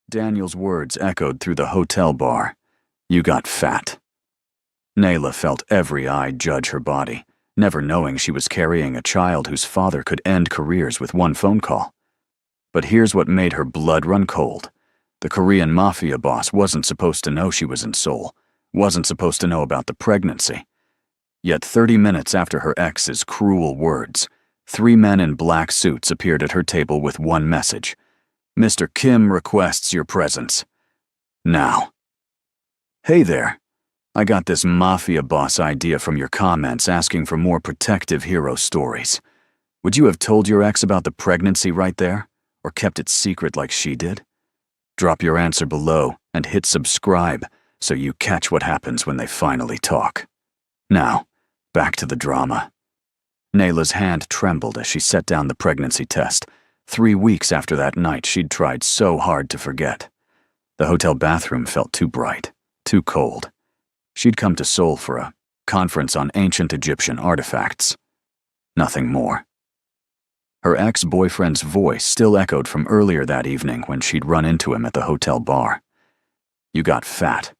Daniel's words echoed through the hotel bar. You got fat. Nayla felt every eye judge her body, never knowing she was carrying a child whose father could end careers with one phone call. But here's what made her blood run cold. The Korean Mafia boss wasn't supposed to know she was in Seoul, wasn't supposed to know about the pregnancy. Yet 30 minutes after her ex's cruel words, 3 men in black suits appeared at her table with one message. Mr. Kim requests your presence. Now. Hey there. I got this Mafia boss idea from your comments asking for more protective hero stories. Would you have told your ex about the pregnancy right there, or kept it secret like she did? Drop your answer below and hit subscribe so you catch what happens when they finally talk. Now, back to the drama. Nayla's hand trembled as she set down the pregnancy test. 3 weeks after that night she'd tried so hard to forget. The hotel bathroom felt too bright, too cold. She'd come to Seoul for a conference on ancient Egyptian artifacts. Nothing more. Her ex-boyfriend's voice still echoed from earlier that evening when she'd run into him at the hotel bar. You got fat.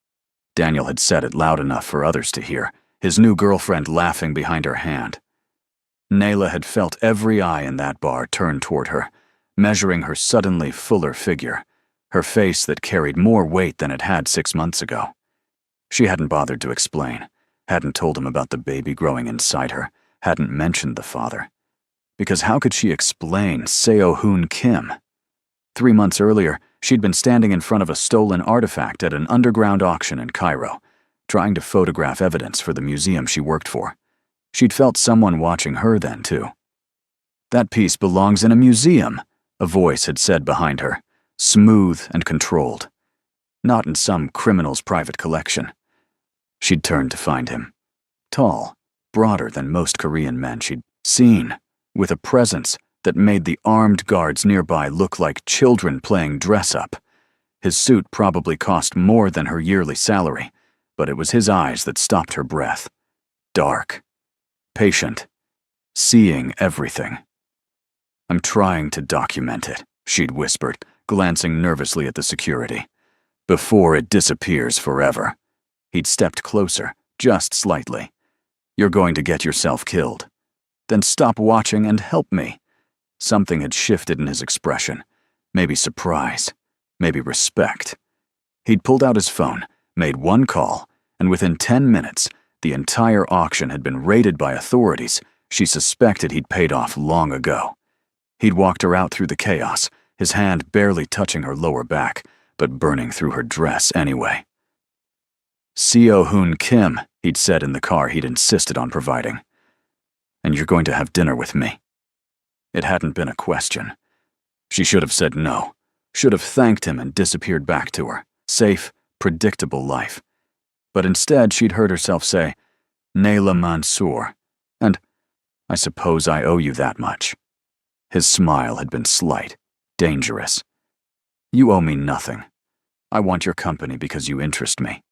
Daniel had said it loud enough for others to hear, his new girlfriend laughing behind her hand. Nayla had felt every eye in that bar turn toward her, measuring her suddenly fuller figure, her face that carried more weight than it had 6 months ago. She hadn't bothered to explain, hadn't told him about the baby growing inside her, hadn't mentioned the father. Because how could she explain Seo-hoon Kim? 3 months earlier, she'd been standing in front of a stolen artifact at an underground auction in Cairo, trying to photograph evidence for the museum she worked for. She'd felt someone watching her then, too. That piece belongs in a museum, a voice had said behind her, smooth and controlled. Not in some criminal's private collection. She'd turned to find him. Tall, broader than most Korean men she'd seen, with a presence that made the armed guards nearby look like children playing dress-up. His suit probably cost more than her yearly salary, but it was his eyes that stopped her breath. Dark. Patient. Seeing everything. I'm trying to document it, she'd whispered, glancing nervously at the security. Before it disappears forever. He'd stepped closer, just slightly. You're going to get yourself killed. Then stop watching and help me. Something had shifted in his expression. Maybe surprise. Maybe respect. He'd pulled out his phone, made one call, and within 10 minutes, the entire auction had been raided by authorities she suspected he'd paid off long ago. He'd walked her out through the chaos, his hand barely touching her lower back, but burning through her dress anyway. Seo-hoon Kim, he'd said in the car he'd insisted on providing. And you're going to have dinner with me. It hadn't been a question. She should have said no, should have thanked him and disappeared back to her safe, predictable life. But instead she'd heard herself say, Nayla Mansour, and I suppose I owe you that much. His smile had been slight, dangerous. You owe me nothing. I want your company because you interest me.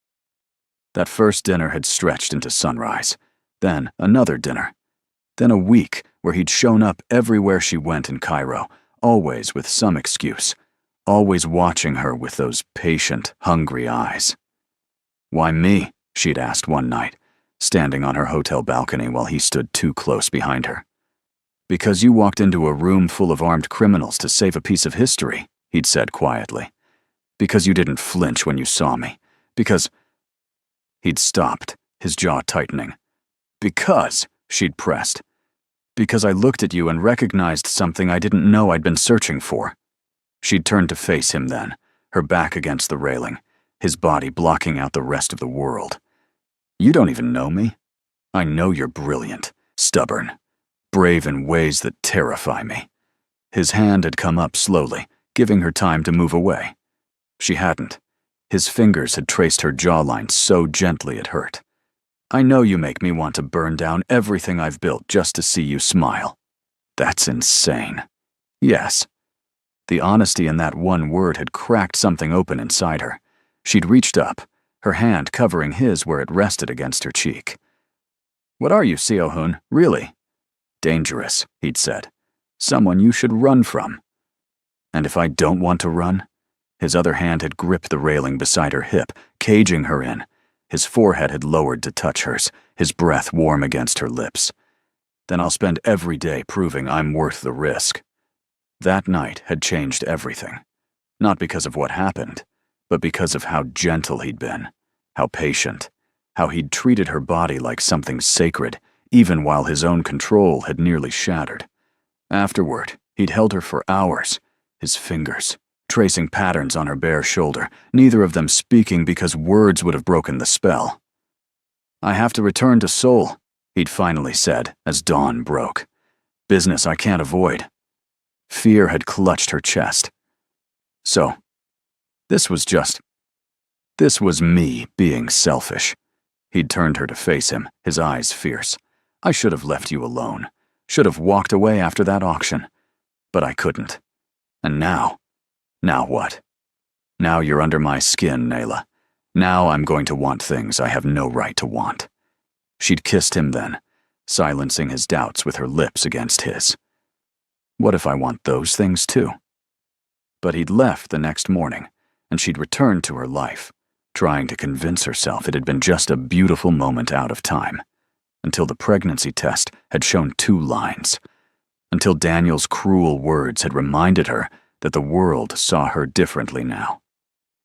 That first dinner had stretched into sunrise, then another dinner. Then a week where he'd shown up everywhere she went in Cairo, always with some excuse, always watching her with those patient, hungry eyes. Why me? She'd asked one night, standing on her hotel balcony while he stood too close behind her. Because you walked into a room full of armed criminals to save a piece of history, he'd said quietly. Because you didn't flinch when you saw me. Because... He'd stopped, his jaw tightening. Because, she'd pressed. Because I looked at you and recognized something I didn't know I'd been searching for. She'd turned to face him then, her back against the railing, his body blocking out the rest of the world. You don't even know me. I know you're brilliant, stubborn, brave in ways that terrify me. His hand had come up slowly, giving her time to move away. She hadn't. His fingers had traced her jawline so gently it hurt. I know you make me want to burn down everything I've built just to see you smile. That's insane. Yes. The honesty in that one word had cracked something open inside her. She'd reached up, her hand covering his where it rested against her cheek. What are you, Seo-hoon, really? Dangerous, he'd said. Someone you should run from. And if I don't want to run? His other hand had gripped the railing beside her hip, caging her in. His forehead had lowered to touch hers, his breath warm against her lips. Then I'll spend every day proving I'm worth the risk. That night had changed everything. Not because of what happened, but because of how gentle he'd been, how patient, how he'd treated her body like something sacred, even while his own control had nearly shattered. Afterward, he'd held her for hours, his fingers, tracing patterns on her bare shoulder, neither of them speaking because words would have broken the spell. "I have to return to Seoul," he'd finally said as dawn broke. "Business I can't avoid." Fear had clutched her chest. So, this was me being selfish. He'd turned her to face him, his eyes fierce. "I should have left you alone. Should have walked away after that auction. But I couldn't. And now what? Now you're under my skin, Nayla. Now I'm going to want things I have no right to want." She'd kissed him then, silencing his doubts with her lips against his. What if I want those things too? But he'd left the next morning, and she'd returned to her life, trying to convince herself it had been just a beautiful moment out of time, until the pregnancy test had shown 2 lines, until Daniel's cruel words had reminded her that the world saw her differently now.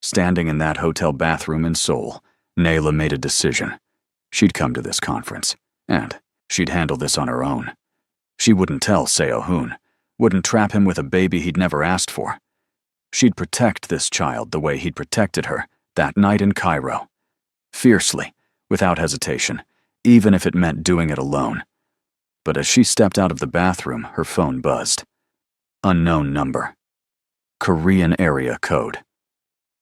Standing in that hotel bathroom in Seoul, Nayla made a decision. She'd come to this conference, and she'd handle this on her own. She wouldn't tell Seo-hoon, wouldn't trap him with a baby he'd never asked for. She'd protect this child the way he'd protected her that night in Cairo. Fiercely, without hesitation, even if it meant doing it alone. But as she stepped out of the bathroom, her phone buzzed. Unknown number. Korean area code.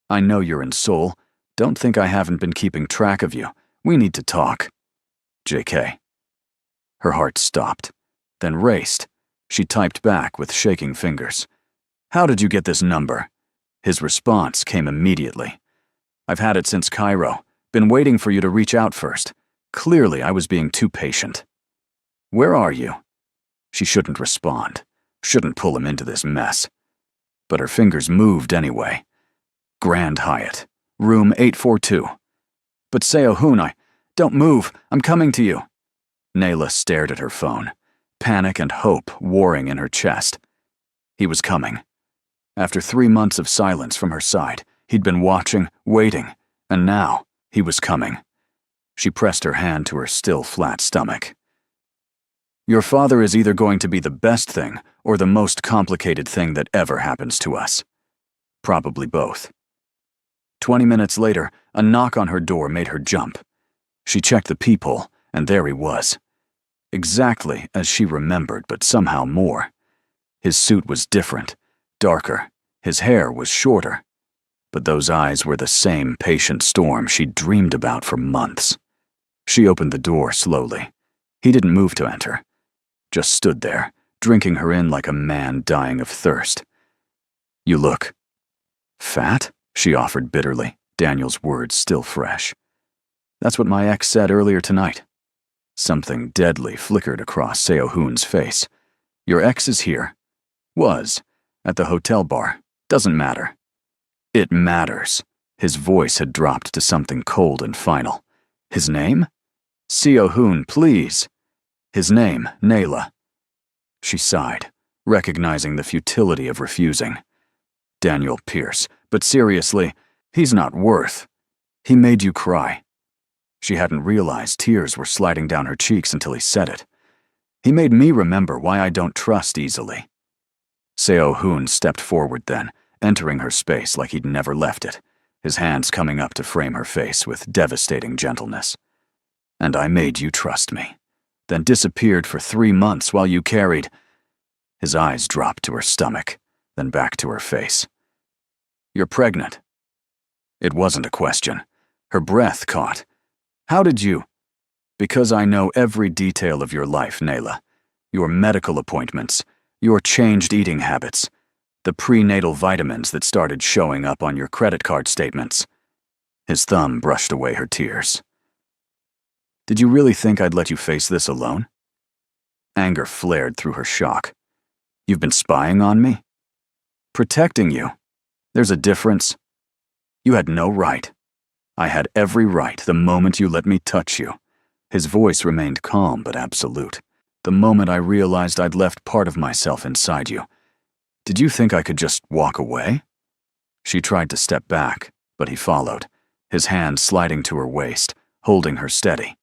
"I know you're in Seoul. Don't think I haven't been keeping track of you. We need to talk. JK." Her heart stopped, then raced. She typed back with shaking fingers. "How did you get this number?" His response came immediately. "I've had it since Cairo. Been waiting for you to reach out first. Clearly, I was being too patient." "Where are you?" She shouldn't respond. Shouldn't pull him into this mess. But her fingers moved anyway. "Grand Hyatt. Room 842. "But Seo-hoon, don't move. I'm coming to you." Nayla stared at her phone, panic and hope warring in her chest. He was coming. After 3 months of silence from her side, he'd been watching, waiting, and now he was coming. She pressed her hand to her still flat stomach. "Your father is either going to be the best thing or the most complicated thing that ever happens to us. Probably both." 20 minutes later, a knock on her door made her jump. She checked the peephole, and there he was. Exactly as she remembered, but somehow more. His suit was different, darker. His hair was shorter. But those eyes were the same patient storm she'd dreamed about for months. She opened the door slowly. He didn't move to enter. Just stood there, drinking her in like a man dying of thirst. "You look fat?" she offered bitterly, Daniel's words still fresh. "That's what my ex said earlier tonight." Something deadly flickered across Seo-hoon's face. "Your ex is here. Was. At the hotel bar. Doesn't matter." "It matters." His voice had dropped to something cold and final. "His name?" "Seo-hoon, please." "His name, Nayla." She sighed, recognizing the futility of refusing. "Daniel Pierce, but seriously, he's not worth. He made you cry." She hadn't realized tears were sliding down her cheeks until he said it. "He made me remember why I don't trust easily." Seo-hoon stepped forward then, entering her space like he'd never left it, his hands coming up to frame her face with devastating gentleness. "And I made you trust me, then disappeared for 3 months while you carried—" His eyes dropped to her stomach, then back to her face. "You're pregnant." It wasn't a question. Her breath caught. "How did you—" "Because I know every detail of your life, Nayla. Your medical appointments, your changed eating habits, the prenatal vitamins that started showing up on your credit card statements." His thumb brushed away her tears. "Did you really think I'd let you face this alone?" Anger flared through her shock. "You've been spying on me?" "Protecting you." There's a difference. You had no right. I had every right the moment you let me touch you. His voice remained calm but absolute. The moment I realized I'd left part of myself inside you. Did you think I could just walk away? She tried to step back, but he followed, his hand sliding to her waist, holding her steady.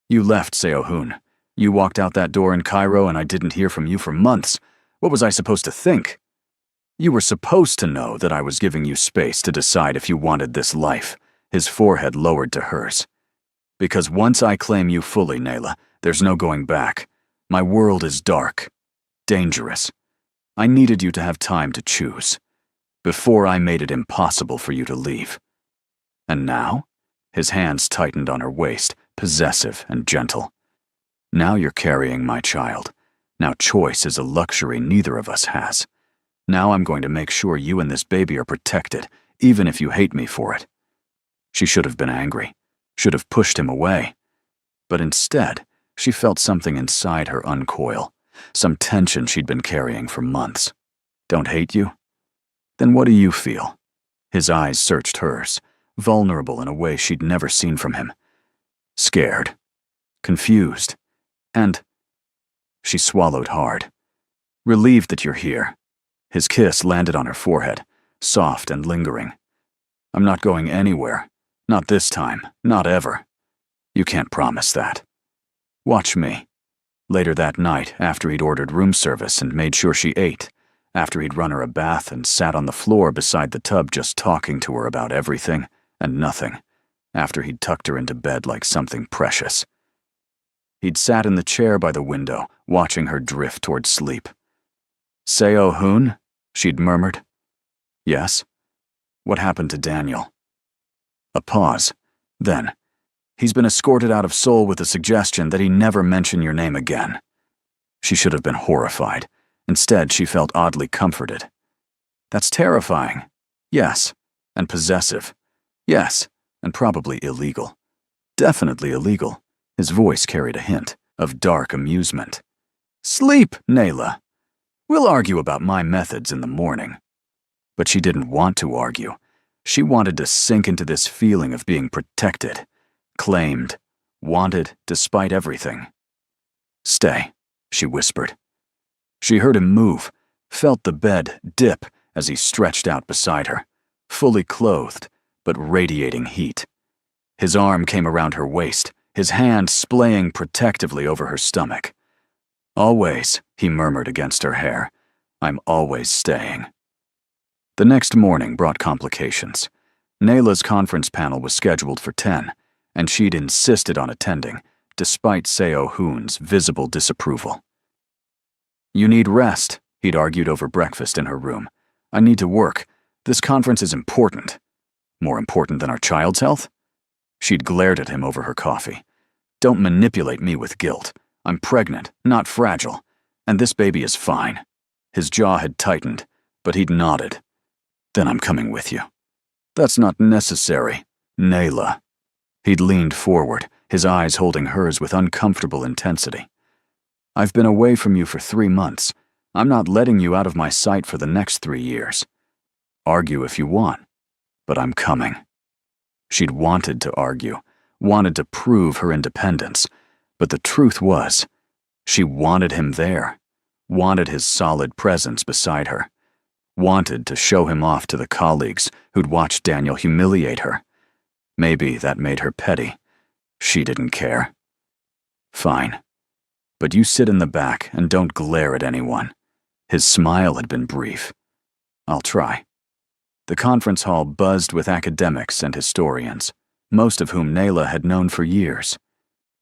You left, Seo-hoon. You walked out that door in Cairo and I didn't hear from you for months. What was I supposed to think? You were supposed to know that I was giving you space to decide if you wanted this life, his forehead lowered to hers. Because once I claim you fully, Nayla, there's no going back. My world is dark, dangerous. I needed you to have time to choose, before I made it impossible for you to leave. And now? His hands tightened on her waist, possessive and gentle. Now you're carrying my child. Now choice is a luxury neither of us has. Now I'm going to make sure you and this baby are protected, even if you hate me for it. She should have been angry, should have pushed him away. But instead, she felt something inside her uncoil, some tension she'd been carrying for months. Don't hate you? Then what do you feel? His eyes searched hers, vulnerable in a way she'd never seen from him. Scared, confused, and she swallowed hard. Relieved that you're here. His kiss landed on her forehead, soft and lingering. I'm not going anywhere. Not this time. Not ever. You can't promise that. Watch me. Later that night, after he'd ordered room service and made sure she ate, after he'd run her a bath and sat on the floor beside the tub just talking to her about everything and nothing, after he'd tucked her into bed like something precious. He'd sat in the chair by the window, watching her drift toward sleep. Seo-hoon? She'd murmured. Yes? What happened to Daniel? A pause. Then, he's been escorted out of Seoul with the suggestion that he never mention your name again. She should have been horrified. Instead, she felt oddly comforted. That's terrifying. Yes. And possessive. Yes. And probably illegal. Definitely illegal. His voice carried a hint of dark amusement. Sleep, Nayla. We'll argue about my methods in the morning. But she didn't want to argue. She wanted to sink into this feeling of being protected, claimed, wanted despite everything. Stay, she whispered. She heard him move, felt the bed dip as he stretched out beside her, fully clothed, but radiating heat. His arm came around her waist, his hand splaying protectively over her stomach. Always, he murmured against her hair. I'm always staying. The next morning brought complications. Nayla's conference panel was scheduled for 10, and she'd insisted on attending, despite Seo-hoon's visible disapproval. You need rest, he'd argued over breakfast in her room. I need to work. This conference is important. More important than our child's health? She'd glared at him over her coffee. Don't manipulate me with guilt. I'm pregnant, not fragile, and this baby is fine. His jaw had tightened, but he'd nodded. Then I'm coming with you. That's not necessary, Nayla. He'd leaned forward, his eyes holding hers with uncomfortable intensity. I've been away from you for 3 months. I'm not letting you out of my sight for the next 3 years. Argue if you want, but I'm coming. She'd wanted to argue, wanted to prove her independence, but the truth was, she wanted him there, wanted his solid presence beside her, wanted to show him off to the colleagues who'd watched Daniel humiliate her. Maybe that made her petty. She didn't care. Fine. But you sit in the back and don't glare at anyone. His smile had been brief. I'll try. The conference hall buzzed with academics and historians, most of whom Nayla had known for years.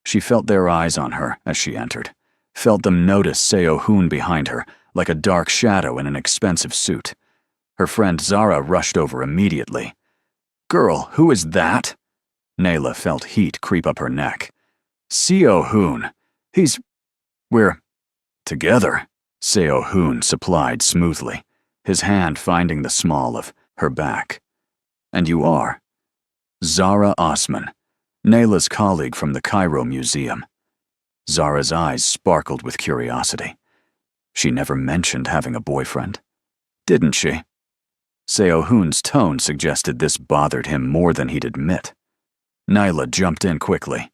She felt their eyes on her as she entered, felt them notice Seo-hoon behind her, like a dark shadow in an expensive suit. Her friend Zara rushed over immediately. Girl, who is that? Nayla felt heat creep up her neck. Seo-hoon. We're together, Seo-hoon supplied smoothly, his hand finding the small of her back. And you are? Zara Osman, Nayla's colleague from the Cairo Museum. Zara's eyes sparkled with curiosity. She never mentioned having a boyfriend, didn't she? Seo-hoon's tone suggested this bothered him more than he'd admit. Nyla jumped in quickly.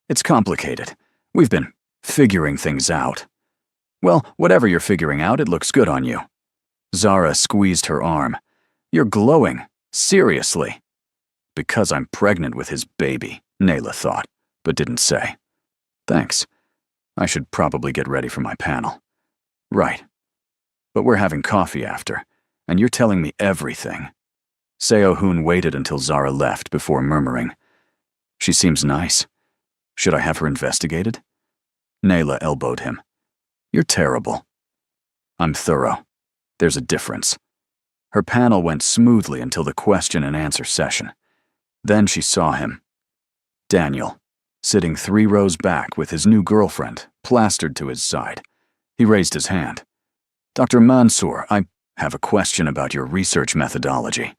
It's complicated. We've been figuring things out. Well, whatever you're figuring out, it looks good on you. Zara squeezed her arm. You're glowing. Seriously. Because I'm pregnant with his baby, Nyla thought, but didn't say. Thanks. I should probably get ready for my panel. Right. But we're having coffee after, and you're telling me everything. Seo-hoon waited until Zara left before murmuring. She seems nice. Should I have her investigated? Nyla elbowed him. You're terrible. I'm thorough. There's a difference. Her panel went smoothly until the question and answer session. Then she saw him. Daniel, sitting 3 rows back with his new girlfriend, plastered to his side. He raised his hand. Dr. Mansour, I have a question about your research methodology.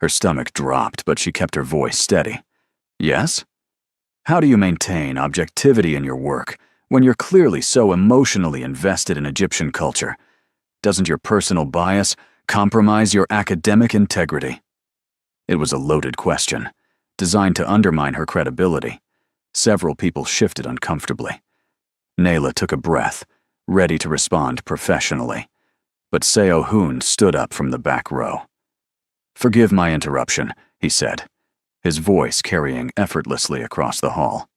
Her stomach dropped, but she kept her voice steady. Yes? How do you maintain objectivity in your work when you're clearly so emotionally invested in Egyptian culture? Doesn't your personal bias compromise your academic integrity? It was a loaded question, designed to undermine her credibility. Several people shifted uncomfortably. Nyla took a breath, ready to respond professionally. But Seo-hoon stood up from the back row. Forgive my interruption, he said, his voice carrying effortlessly across the hall.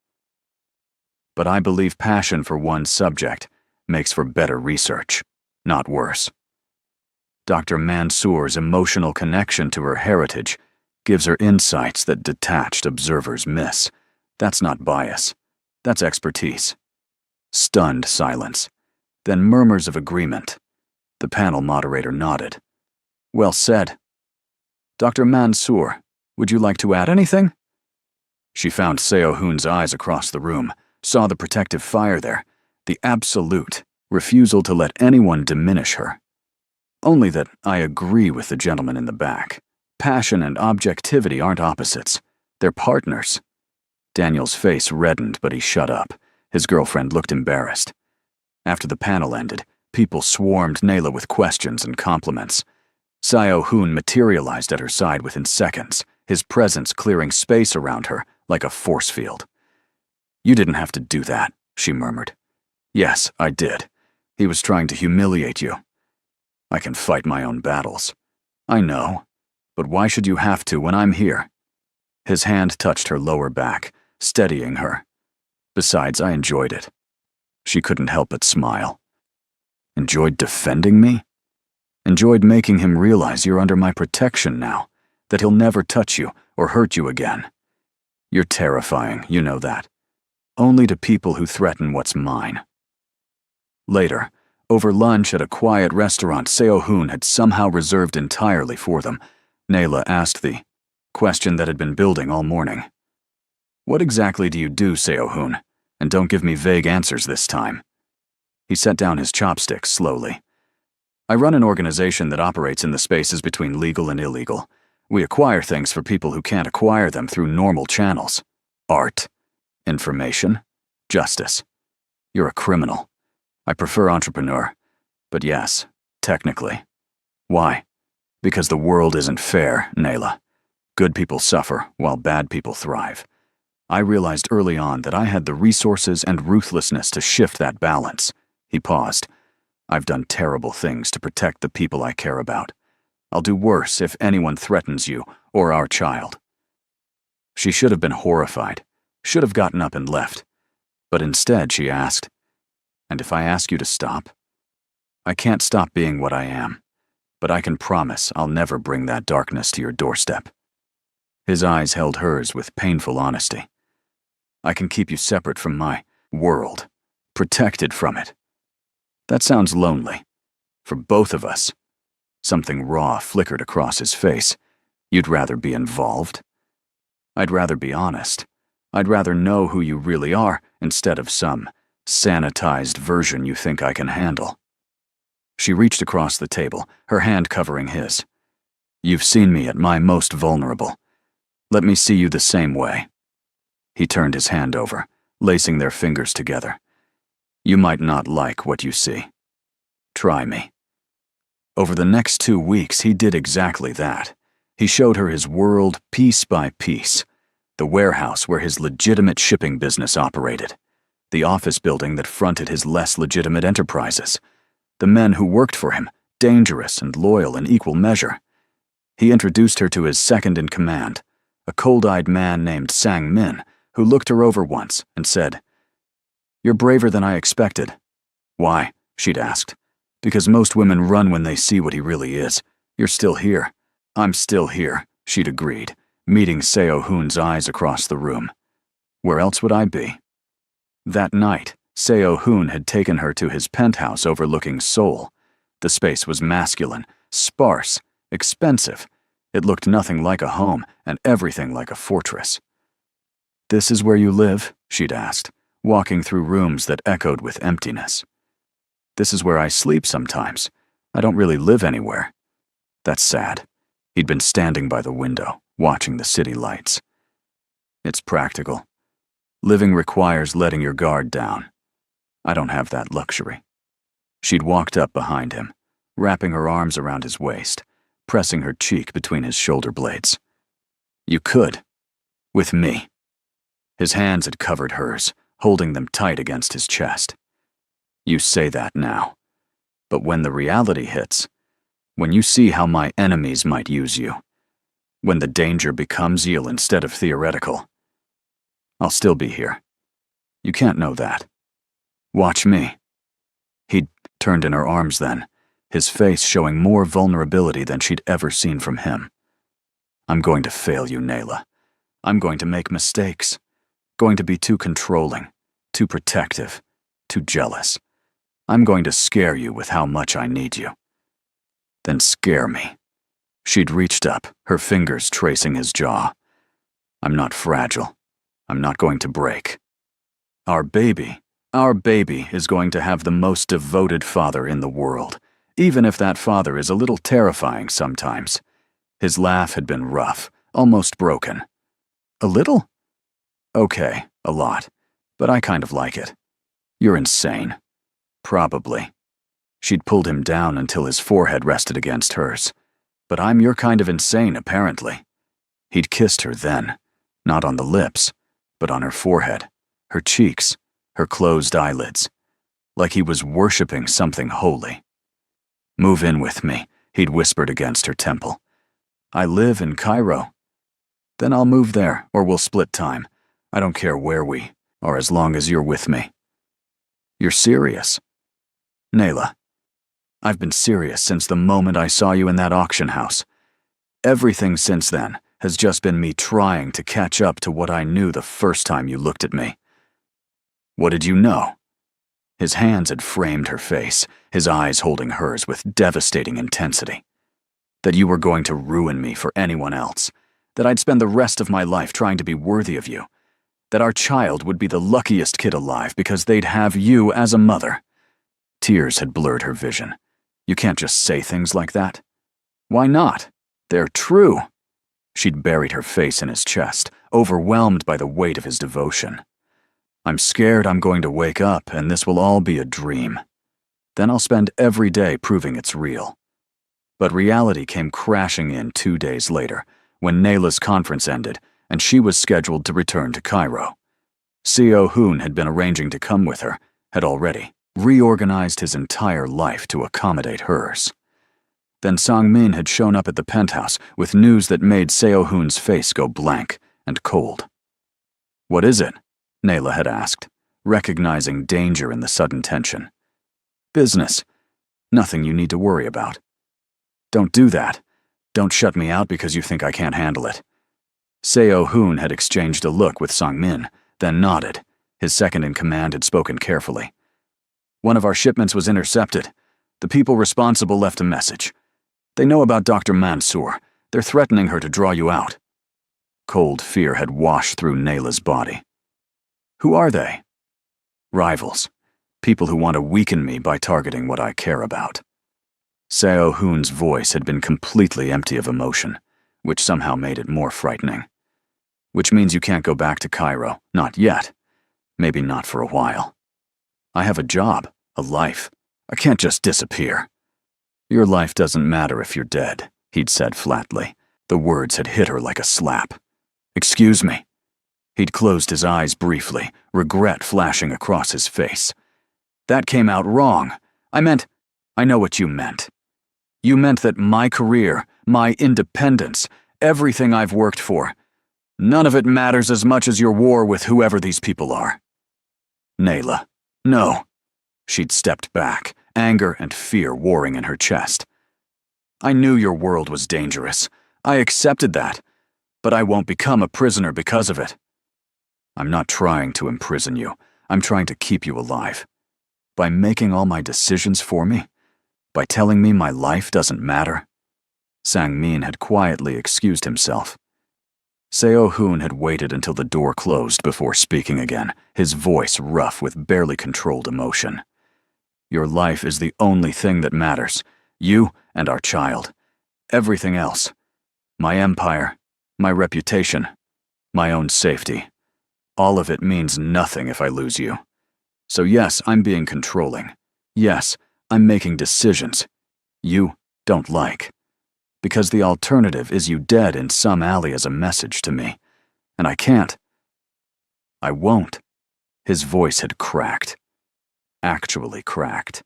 But I believe passion for one subject makes for better research, not worse. Dr. Mansour's emotional connection to her heritage gives her insights that detached observers miss. That's not bias. That's expertise. Stunned silence. Then murmurs of agreement. The panel moderator nodded. Well said. Dr. Mansour, would you like to add anything? She found Seo-hoon's eyes across the room, saw the protective fire there, the absolute refusal to let anyone diminish her. Only that I agree with the gentleman in the back. Passion and objectivity aren't opposites. They're partners. Daniel's face reddened, but he shut up. His girlfriend looked embarrassed. After the panel ended, people swarmed Nyla with questions and compliments. Seo-hoon materialized at her side within seconds, his presence clearing space around her like a force field. You didn't have to do that, she murmured. Yes, I did. He was trying to humiliate you. I can fight my own battles. I know. But why should you have to when I'm here? His hand touched her lower back, steadying her. Besides, I enjoyed it. She couldn't help but smile. Enjoyed defending me? Enjoyed making him realize you're under my protection now, that he'll never touch you or hurt you again. You're terrifying, you know that. Only to people who threaten what's mine. Later, over lunch at a quiet restaurant Seo-hoon had somehow reserved entirely for them, Nyla asked the question that had been building all morning. What exactly do you do, Seo-hoon? And don't give me vague answers this time. He set down his chopsticks slowly. I run an organization that operates in the spaces between legal and illegal. We acquire things for people who can't acquire them through normal channels. Art, information, justice. You're a criminal. I prefer entrepreneur. But yes, technically. Why? Because the world isn't fair, Nyla. Good people suffer while bad people thrive. I realized early on that I had the resources and ruthlessness to shift that balance. He paused. I've done terrible things to protect the people I care about. I'll do worse if anyone threatens you or our child. She should have been horrified, should have gotten up and left. But instead she asked, and if I ask you to stop? I can't stop being what I am, but I can promise I'll never bring that darkness to your doorstep. His eyes held hers with painful honesty. I can keep you separate from my world, protected from it. That sounds lonely. For both of us. Something raw flickered across his face. You'd rather be involved? I'd rather be honest. I'd rather know who you really are instead of some sanitized version you think I can handle. She reached across the table, her hand covering his. You've seen me at my most vulnerable. Let me see you the same way. He turned his hand over, lacing their fingers together. You might not like what you see. Try me. Over the next 2 weeks, he did exactly that. He showed her his world piece by piece. The warehouse where his legitimate shipping business operated. The office building that fronted his less legitimate enterprises. The men who worked for him, dangerous and loyal in equal measure. He introduced her to his second-in-command, a cold-eyed man named Sang-min, who looked her over once and said, "You're braver than I expected." "Why?" she'd asked. "Because most women run when they see what he really is. You're still here." "I'm still here," she'd agreed, meeting Seo-hoon's eyes across the room. Where else would I be? That night, Seo-hoon had taken her to his penthouse overlooking Seoul. The space was masculine, sparse, expensive. It looked nothing like a home and everything like a fortress. "This is where you live?" she'd asked, walking through rooms that echoed with emptiness. "This is where I sleep sometimes. I don't really live anywhere." That's sad. He'd been standing by the window, watching the city lights. "It's practical. Living requires letting your guard down. I don't have that luxury." She'd walked up behind him, wrapping her arms around his waist, pressing her cheek between his shoulder blades. "You could. With me." His hands had covered hers, holding them tight against his chest. "You say that now. But when the reality hits, when you see how my enemies might use you, when the danger becomes real instead of theoretical, I'll still be here. You can't know that. Watch me." He'd turned in her arms then, his face showing more vulnerability than she'd ever seen from him. "I'm going to fail you, Nayla. I'm going to make mistakes. Going to be too controlling, too protective, too jealous. I'm going to scare you with how much I need you. Then scare me." She'd reached up, her fingers tracing his jaw. "I'm not fragile. I'm not going to break. Our baby is going to have the most devoted father in the world, even if that father is a little terrifying sometimes." His laugh had been rough, almost broken. "A little? Okay, a lot, but I kind of like it. You're insane." "Probably." She'd pulled him down until his forehead rested against hers. "But I'm your kind of insane, apparently." He'd kissed her then, not on the lips, but on her forehead, her cheeks, her closed eyelids, like he was worshipping something holy. "Move in with me," he'd whispered against her temple. "I live in Cairo." "Then I'll move there, or we'll split time. I don't care where we are as long as you're with me." "You're serious?" "Nayla, I've been serious since the moment I saw you in that auction house. Everything since then has just been me trying to catch up to what I knew the first time you looked at me." "What did you know?" His hands had framed her face, his eyes holding hers with devastating intensity. "That you were going to ruin me for anyone else. That I'd spend the rest of my life trying to be worthy of you. That our child would be the luckiest kid alive because they'd have you as a mother." Tears had blurred her vision. "You can't just say things like that." "Why not? They're true." She'd buried her face in his chest, overwhelmed by the weight of his devotion. "I'm scared I'm going to wake up and this will all be a dream. Then I'll spend every day proving it's real." But reality came crashing in 2 days later, when Nayla's conference ended and she was scheduled to return to Cairo. Seo-hoon had been arranging to come with her, had already reorganized his entire life to accommodate hers. Then Sang-min had shown up at the penthouse with news that made Seo-hoon's face go blank and cold. "What is it?" Nayla had asked, recognizing danger in the sudden tension. "Business. Nothing you need to worry about." "Don't do that. Don't shut me out because you think I can't handle it." Seo-hoon had exchanged a look with Sang-min, then nodded. His second-in-command had spoken carefully. "One of our shipments was intercepted. The people responsible left a message. They know about Dr. Mansour. They're threatening her to draw you out." Cold fear had washed through Nayla's body. "Who are they?" "Rivals. People who want to weaken me by targeting what I care about." Seo-hoon's voice had been completely empty of emotion, which somehow made it more frightening. "Which means you can't go back to Cairo. Not yet. Maybe not for a while. I have a job, a life. I can't just disappear." Your life doesn't matter if you're dead, he'd said flatly. The words had hit her like a slap. Excuse me. He'd closed his eyes briefly, regret flashing across his face. That came out wrong. I know what you meant. You meant that my career, my independence, everything I've worked for, none of it matters as much as your war with whoever these people are. Nayla, no. She'd stepped back, anger and fear warring in her chest. I knew your world was dangerous. I accepted that, but I won't become a prisoner because of it. I'm not trying to imprison you. I'm trying to keep you alive. By making all my decisions for me? By telling me my life doesn't matter? Sang-min had quietly excused himself. Seo-hoon had waited until the door closed before speaking again, his voice rough with barely controlled emotion. Your life is the only thing that matters. You and our child. Everything else. My empire, my reputation, my own safety. All of it means nothing if I lose you. So yes, I'm being controlling. Yes, I'm making decisions you don't like. Because the alternative is you dead in some alley as a message to me. And I can't. I won't. His voice had cracked. Actually cracked.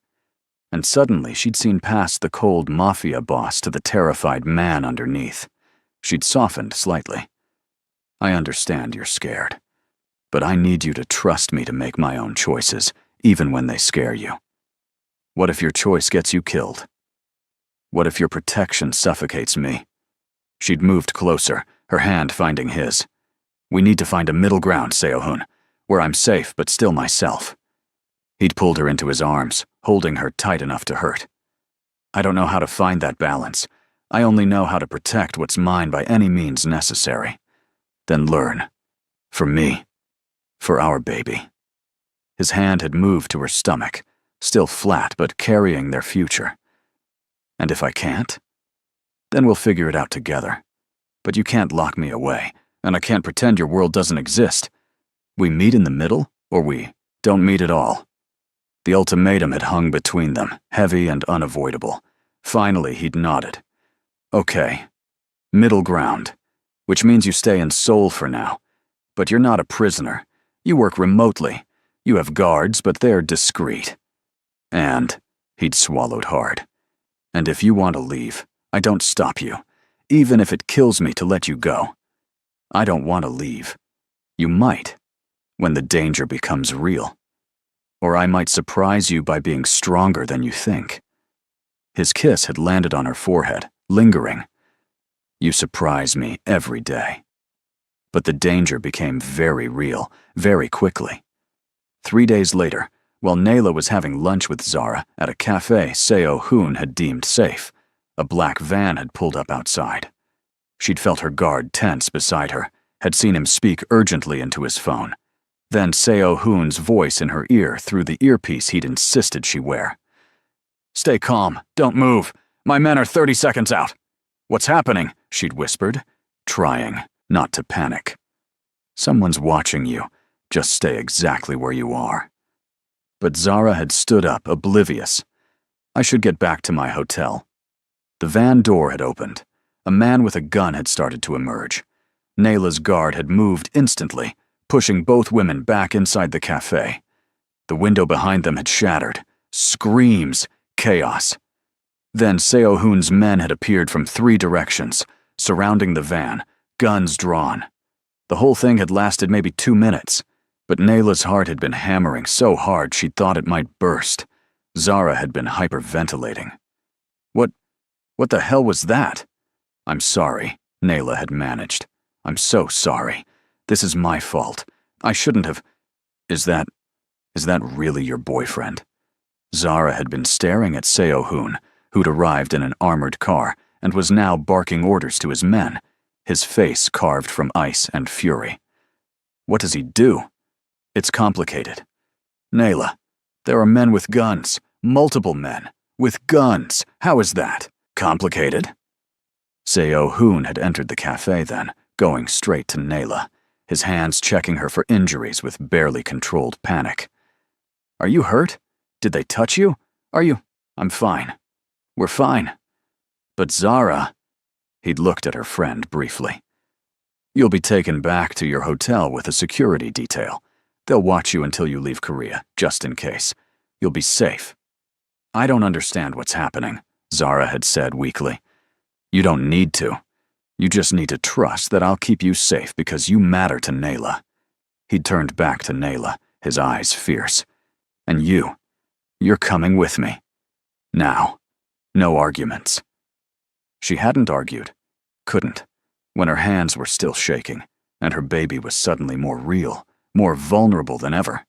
And suddenly she'd seen past the cold Mafia boss to the terrified man underneath. She'd softened slightly. I understand you're scared. But I need you to trust me to make my own choices, even when they scare you. What if your choice gets you killed? What if your protection suffocates me? She'd moved closer, her hand finding his. We need to find a middle ground, Seo-hoon, where I'm safe but still myself. He'd pulled her into his arms, holding her tight enough to hurt. I don't know how to find that balance. I only know how to protect what's mine by any means necessary. Then learn. For me. For our baby. His hand had moved to her stomach, still flat but carrying their future. And if I can't? Then we'll figure it out together. But you can't lock me away, and I can't pretend your world doesn't exist. We meet in the middle, or we don't meet at all. The ultimatum had hung between them, heavy and unavoidable. Finally, he'd nodded. Okay. Middle ground. Which means you stay in Seoul for now. But you're not a prisoner. You work remotely. You have guards, but they're discreet. And, he'd swallowed hard. And if you want to leave, I don't stop you, even if it kills me to let you go. I don't want to leave. You might, when the danger becomes real. Or I might surprise you by being stronger than you think. His kiss had landed on her forehead, lingering. You surprise me every day. But the danger became very real, very quickly. 3 days later, while Nayla was having lunch with Zara at a cafe Seo-hoon had deemed safe, a black van had pulled up outside. She'd felt her guard tense beside her, had seen him speak urgently into his phone. Then Seo-hoon's voice in her ear through the earpiece he'd insisted she wear. Stay calm, don't move. My men are 30 seconds out. What's happening? She'd whispered, trying not to panic. Someone's watching you. Just stay exactly where you are. But Zara had stood up, oblivious. I should get back to my hotel. The van door had opened. A man with a gun had started to emerge. Nayla's guard had moved instantly, pushing both women back inside the cafe. The window behind them had shattered. Screams, chaos. Then Seo-hoon's men had appeared from 3 directions, surrounding the van, guns drawn. The whole thing had lasted maybe 2 minutes, but Nayla's heart had been hammering so hard she'd thought it might burst. Zara had been hyperventilating. What the hell was that? I'm sorry, Nayla had managed. I'm so sorry. This is my fault. I shouldn't have. Is that really your boyfriend? Zara had been staring at Seo-hoon, who'd arrived in an armored car and was now barking orders to his men, his face carved from ice and fury. What does he do? It's complicated. Nayla, there are men with guns, multiple men, with guns. How is that? Complicated? Seo-hoon had entered the cafe then, going straight to Nayla, his hands checking her for injuries with barely controlled panic. Are you hurt? Did they touch you? I'm fine. We're fine. But Zara, he'd looked at her friend briefly. You'll be taken back to your hotel with a security detail. They'll watch you until you leave Korea, just in case. You'll be safe. I don't understand what's happening, Zara had said weakly. You don't need to. You just need to trust that I'll keep you safe because you matter to Nayla. He'd turned back to Nayla, his eyes fierce. And you're coming with me. Now. No arguments. She hadn't argued. Couldn't. When her hands were still shaking, and her baby was suddenly more real, more vulnerable than ever.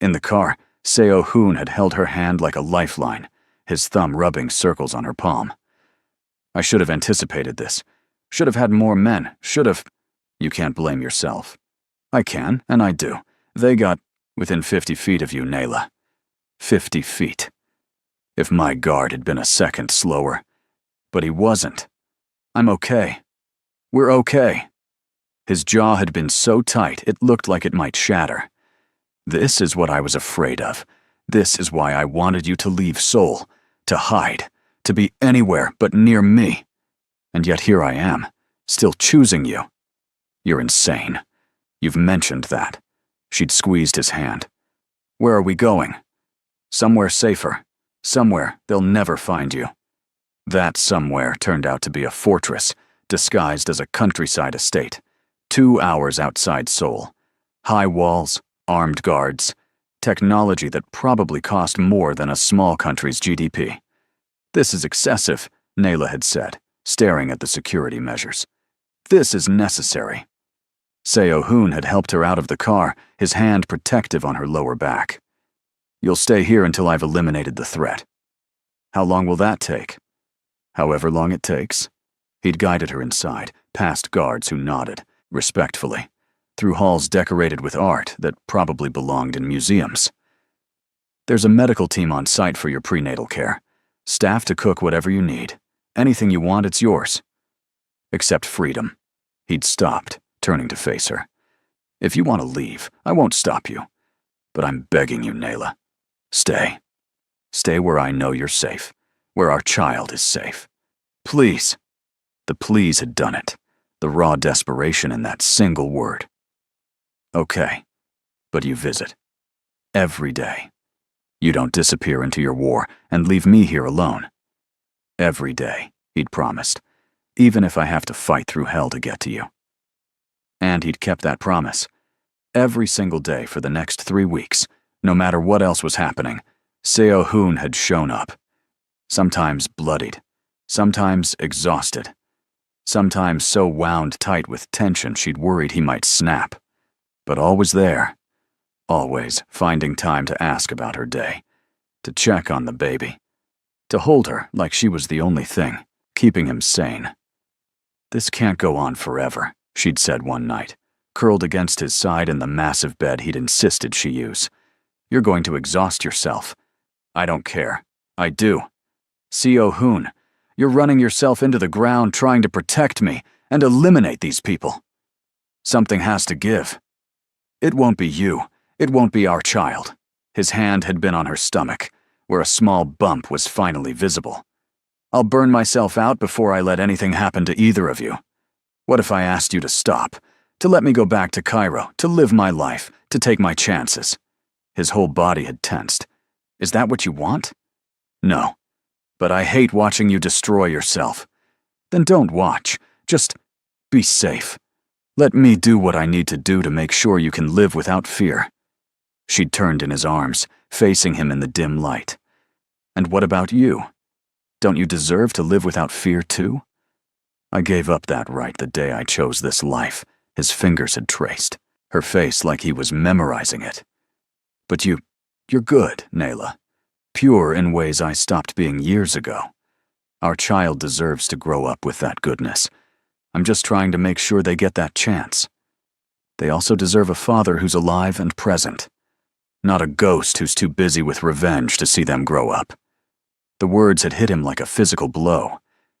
In the car, Seo-hoon had held her hand like a lifeline, his thumb rubbing circles on her palm. I should have anticipated this. Should have had more men. Should have. You can't blame yourself. I can, and I do. They got within 50 feet of you, Nayla. 50 feet. If my guard had been a second slower. But he wasn't. I'm okay. We're okay. His jaw had been so tight it looked like it might shatter. This is what I was afraid of. This is why I wanted you to leave Seoul, to hide, to be anywhere but near me. And yet here I am, still choosing you. You're insane. You've mentioned that. She'd squeezed his hand. Where are we going? Somewhere safer. Somewhere they'll never find you. That somewhere turned out to be a fortress, disguised as a countryside estate, 2 hours outside Seoul. High walls, armed guards, technology that probably cost more than a small country's GDP. This is excessive, Nayla had said, staring at the security measures. This is necessary. Seo-hoon had helped her out of the car, his hand protective on her lower back. You'll stay here until I've eliminated the threat. How long will that take? However long it takes. He'd guided her inside, past guards who nodded, respectfully, through halls decorated with art that probably belonged in museums. There's a medical team on site for your prenatal care. Staff to cook whatever you need. Anything you want, it's yours. Except freedom. He'd stopped, turning to face her. If you want to leave, I won't stop you. But I'm begging you, Nayla. Stay. Stay where I know you're safe, where our child is safe. Please. The please had done it, the raw desperation in that single word. Okay, but you visit. Every day. You don't disappear into your war and leave me here alone. Every day, he'd promised, even if I have to fight through hell to get to you. And he'd kept that promise. Every single day for the next 3 weeks, no matter what else was happening, Seo-hoon had shown up. Sometimes bloodied, sometimes exhausted, sometimes so wound tight with tension she'd worried he might snap. But always there, always finding time to ask about her day, to check on the baby, to hold her like she was the only thing, keeping him sane. This can't go on forever, she'd said one night, curled against his side in the massive bed he'd insisted she use. You're going to exhaust yourself. I don't care. I do. Seo-hoon, you're running yourself into the ground trying to protect me and eliminate these people. Something has to give. It won't be you. It won't be our child. His hand had been on her stomach, where a small bump was finally visible. I'll burn myself out before I let anything happen to either of you. What if I asked you to stop, to let me go back to Cairo, to live my life, to take my chances? His whole body had tensed. Is that what you want? No. But I hate watching you destroy yourself. Then don't watch. Just be safe. Let me do what I need to do to make sure you can live without fear. She'd turned in his arms, facing him in the dim light. And what about you? Don't you deserve to live without fear too? I gave up that right the day I chose this life, his fingers had traced, her face like he was memorizing it. But you're good, Nayla. Pure in ways I stopped being years ago. Our child deserves to grow up with that goodness. I'm just trying to make sure they get that chance. They also deserve a father who's alive and present. Not a ghost who's too busy with revenge to see them grow up. The words had hit him like a physical blow.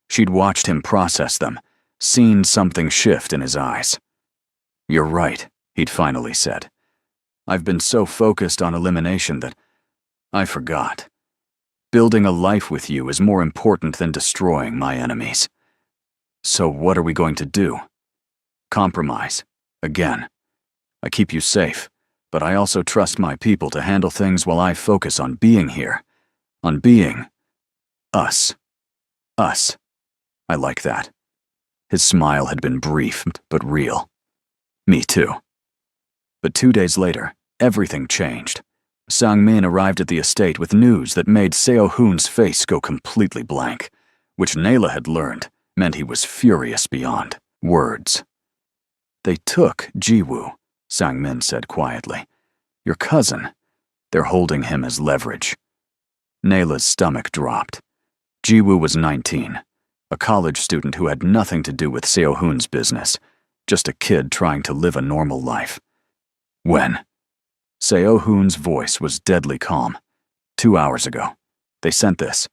She'd watched him process them, seen something shift in his eyes. You're right, he'd finally said. I've been so focused on elimination that I forgot. Building a life with you is more important than destroying my enemies. So what are we going to do? Compromise. Again. I keep you safe, but I also trust my people to handle things while I focus on being here. On being us. Us. I like that. His smile had been brief, but real. Me too. But 2 days later, everything changed. Sang-min arrived at the estate with news that made Seo-hoon's face go completely blank, which Nayla had learned meant he was furious beyond words. They took Ji-woo, Sang-min said quietly. Your cousin. They're holding him as leverage. Nayla's stomach dropped. Ji-woo was 19, a college student who had nothing to do with Seo-hoon's business, just a kid trying to live a normal life. When? Seo-hoon's voice was deadly calm. 2 hours ago. They sent this.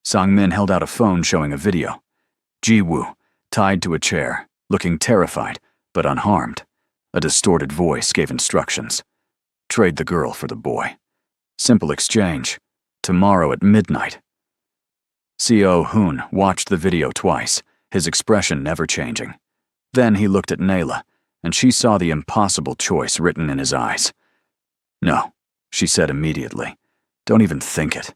Sang-min held out a phone showing a video. Ji-woo, tied to a chair, looking terrified, but unharmed. A distorted voice gave instructions. Trade the girl for the boy. Simple exchange. Tomorrow at midnight. Seo-hoon watched the video twice, his expression never changing. Then he looked at Nayla, and she saw the impossible choice written in his eyes. No, she said immediately. Don't even think it.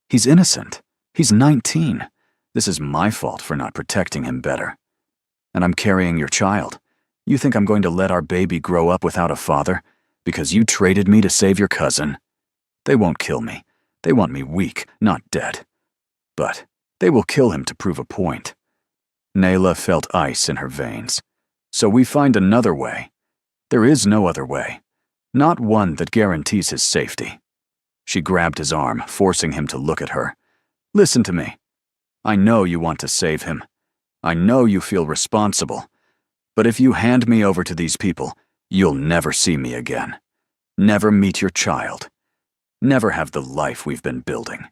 He's innocent. He's 19. This is my fault for not protecting him better. And I'm carrying your child. You think I'm going to let our baby grow up without a father because you traded me to save your cousin? They won't kill me. They want me weak, not dead. But they will kill him to prove a point. Nayla felt ice in her veins. So we find another way. There is no other way. Not one that guarantees his safety. She grabbed his arm, forcing him to look at her. Listen to me. I know you want to save him. I know you feel responsible. But if you hand me over to these people, you'll never see me again. Never meet your child. Never have the life we've been building.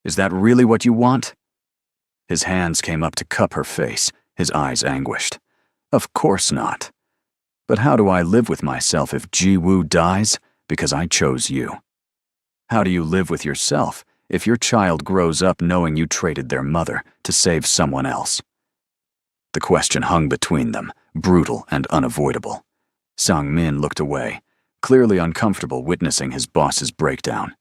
Is that really what you want? His hands came up to cup her face, his eyes anguished. Of course not. But how do I live with myself if Ji-woo dies because I chose you? How do you live with yourself if your child grows up knowing you traded their mother to save someone else? The question hung between them, brutal and unavoidable. Sang-min looked away, clearly uncomfortable witnessing his boss's breakdown.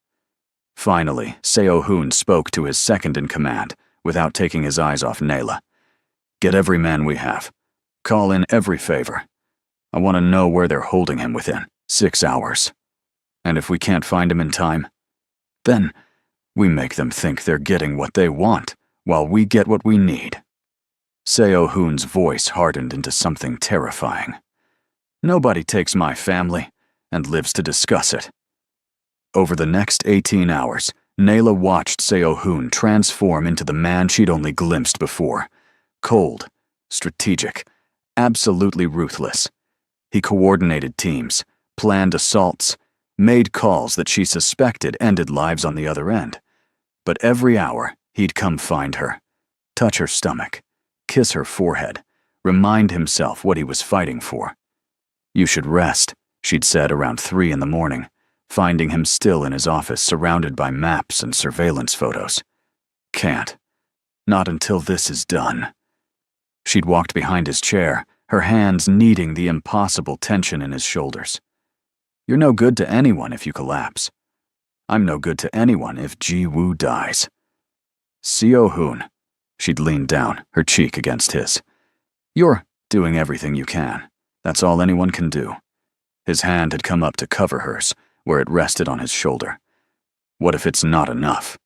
Finally, Seo-hoon spoke to his second-in-command without taking his eyes off Nayla. Get every man we have. Call in every favor. I want to know where they're holding him within 6 hours. And if we can't find him in time, then we make them think they're getting what they want while we get what we need. Seo-hoon's voice hardened into something terrifying. Nobody takes my family and lives to discuss it. Over the next 18 hours, Nayla watched Seo-hoon transform into the man she'd only glimpsed before. Cold, strategic, absolutely ruthless. He coordinated teams, planned assaults, made calls that she suspected ended lives on the other end. But every hour, he'd come find her, touch her stomach, kiss her forehead, remind himself what he was fighting for. You should rest, she'd said around 3 in the morning, finding him still in his office surrounded by maps and surveillance photos. Can't. Not until this is done. She'd walked behind his chair, her hands kneading the impossible tension in his shoulders. You're no good to anyone if you collapse. I'm no good to anyone if Ji-woo dies. Seo-hoon. She'd leaned down, her cheek against his. You're doing everything you can. That's all anyone can do. His hand had come up to cover hers, where it rested on his shoulder. What if it's not enough?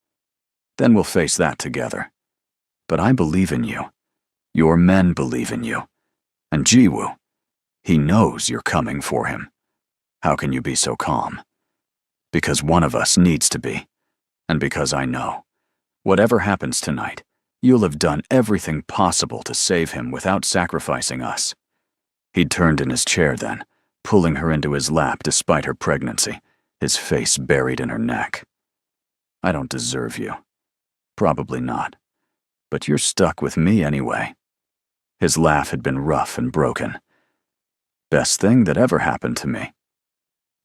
Then we'll face that together. But I believe in you. Your men believe in you. And Ji-woo, he knows you're coming for him. How can you be so calm? Because one of us needs to be. And because I know, whatever happens tonight, you'll have done everything possible to save him without sacrificing us. He'd turned in his chair then, pulling her into his lap despite her pregnancy, his face buried in her neck. I don't deserve you. Probably not. But you're stuck with me anyway. His laugh had been rough and broken. Best thing that ever happened to me.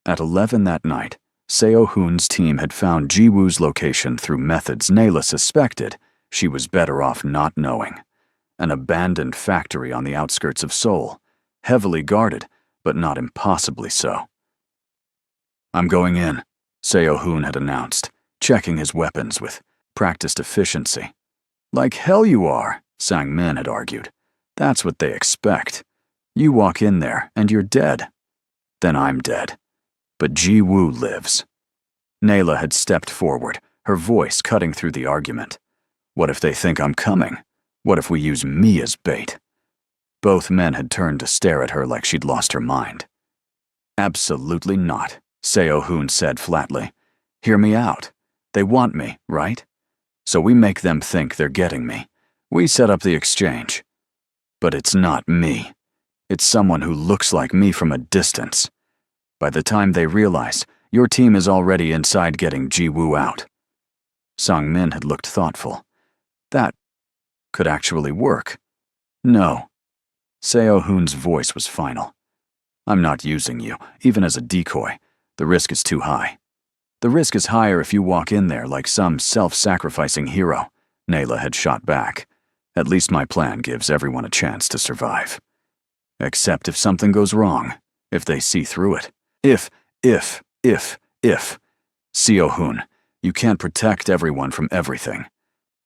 At 11 that night, Seo-hoon's team had found Ji-woo's location through methods Nayla suspected she was better off not knowing. An abandoned factory on the outskirts of Seoul, heavily guarded, but not impossibly so. "I'm going in," Seo-hoon had announced, checking his weapons with practiced efficiency. "Like hell you are," Sang-min had argued. "That's what they expect. You walk in there and you're dead. Then I'm dead. But Ji-woo lives." Nayla had stepped forward, her voice cutting through the argument. "What if they think I'm coming? What if we use me as bait?" Both men had turned to stare at her like she'd lost her mind. "Absolutely not," Seo-hoon said flatly. "Hear me out. They want me, right? So we make them think they're getting me. We set up the exchange. But it's not me. It's someone who looks like me from a distance. By the time they realize, your team is already inside getting Ji-woo out." Sang-min had looked thoughtful. That could actually work. "No." Seo-hoon's voice was final. "I'm not using you, even as a decoy. The risk is too high. The risk is higher if you walk in there like some self-sacrificing hero," Nayla had shot back. "At least my plan gives everyone a chance to survive. Except if something goes wrong, if they see through it. If. Seo-hoon, you can't protect everyone from everything.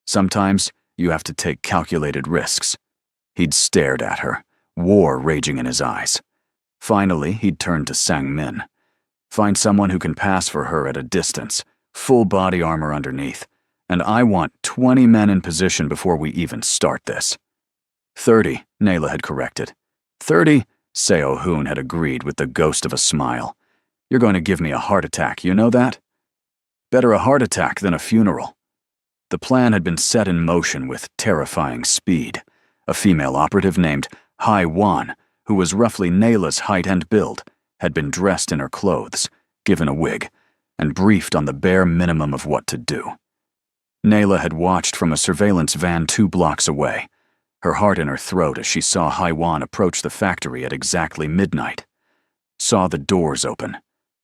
Sometimes you have to take calculated risks." He'd stared at her, war raging in his eyes. Finally, he'd turned to Sang-min. "Find someone who can pass for her at a distance, full body armor underneath, and I want 20 men in position before we even start this." 30, Nayla had corrected. 30, Seo-hoon had agreed with the ghost of a smile. "You're going to give me a heart attack, you know that? Better a heart attack than a funeral." The plan had been set in motion with terrifying speed. A female operative named Hai-wan, who was roughly Nayla's height and build, had been dressed in her clothes, given a wig, and briefed on the bare minimum of what to do. Nayla had watched from a surveillance van 2 blocks away, her heart in her throat as she saw Hai-wan approach the factory at exactly midnight. Saw the doors open.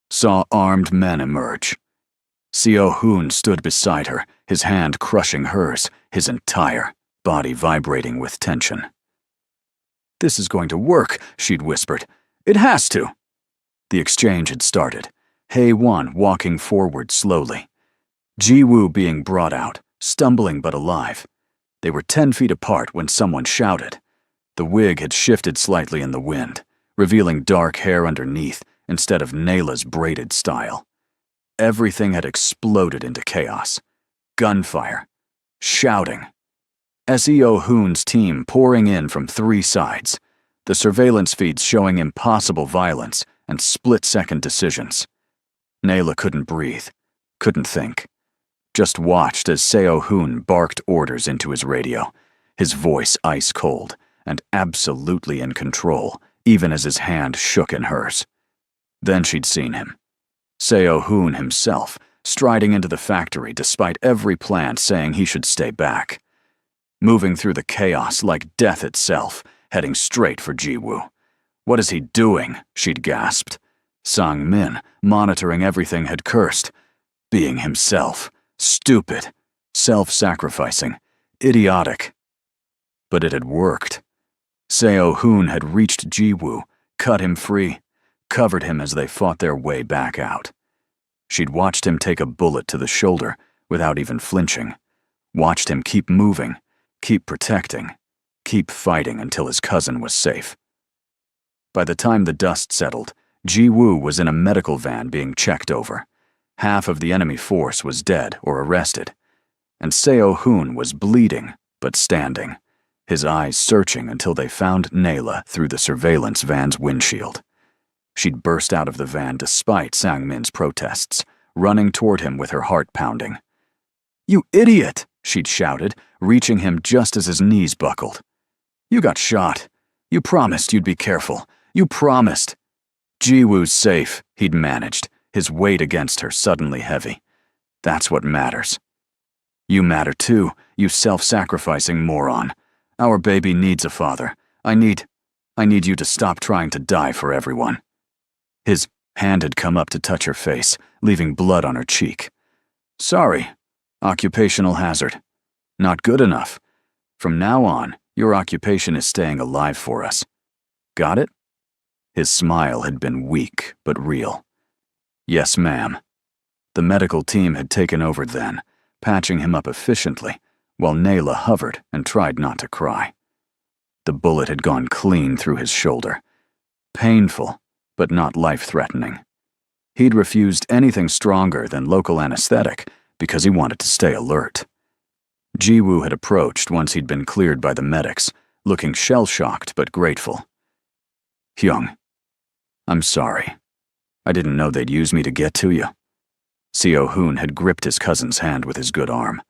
Saw armed men emerge. Seo-hoon stood beside her, his hand crushing hers, his entire body vibrating with tension. "This is going to work," she'd whispered. "It has to." The exchange had started, Hai-wan walking forward slowly. Ji-woo being brought out, stumbling but alive. They were 10 feet apart when someone shouted. The wig had shifted slightly in the wind, revealing dark hair underneath instead of Nayla's braided style. Everything had exploded into chaos. Gunfire. Shouting. Seo-hoon's team pouring in from 3 sides. The surveillance feeds showing impossible violence and split-second decisions. Nayla couldn't breathe, couldn't think. Just watched as Seo-hoon barked orders into his radio, his voice ice-cold and absolutely in control, even as his hand shook in hers. Then she'd seen him. Seo-hoon himself, striding into the factory despite every plant saying he should stay back. Moving through the chaos like death itself, heading straight for Ji-woo. "What is he doing?" she'd gasped. Sang-min, monitoring everything, had cursed. Being himself. Stupid. Self-sacrificing. Idiotic. But it had worked. Seo-hoon had reached Ji-woo, cut him free, covered him as they fought their way back out. She'd watched him take a bullet to the shoulder without even flinching. Watched him keep moving, keep protecting, keep fighting until his cousin was safe. By the time the dust settled, Ji-woo was in a medical van being checked over. Half of the enemy force was dead or arrested. And Seo-hoon was bleeding, but standing, his eyes searching until they found Nayla through the surveillance van's windshield. She'd burst out of the van despite Sang-min's protests, running toward him with her heart pounding. "You idiot!" she'd shouted, reaching him just as his knees buckled. "You got shot. You promised you'd be careful. You promised." Ji-woo's safe, he'd managed, his weight against her suddenly heavy. "That's what matters. You matter too, you self-sacrificing moron. Our baby needs a father. I need you to stop trying to die for everyone." His Hand had come up to touch her face, leaving blood on her cheek. Sorry. Occupational hazard. Not good enough. From now on, your occupation is staying alive for us. Got it? His smile had been weak, but real. Yes, ma'am. The medical team had taken over then, patching him up efficiently, while Nayla hovered and tried not to cry. The bullet had gone clean through his shoulder. Painful, but not life-threatening. He'd refused anything stronger than local anesthetic because he wanted to stay alert. Jiwoo had approached once he'd been cleared by the medics, looking shell-shocked but grateful. Hyung, I'm sorry. I didn't know they'd use me to get to you. Seo-hoon had gripped his cousin's hand with his good arm.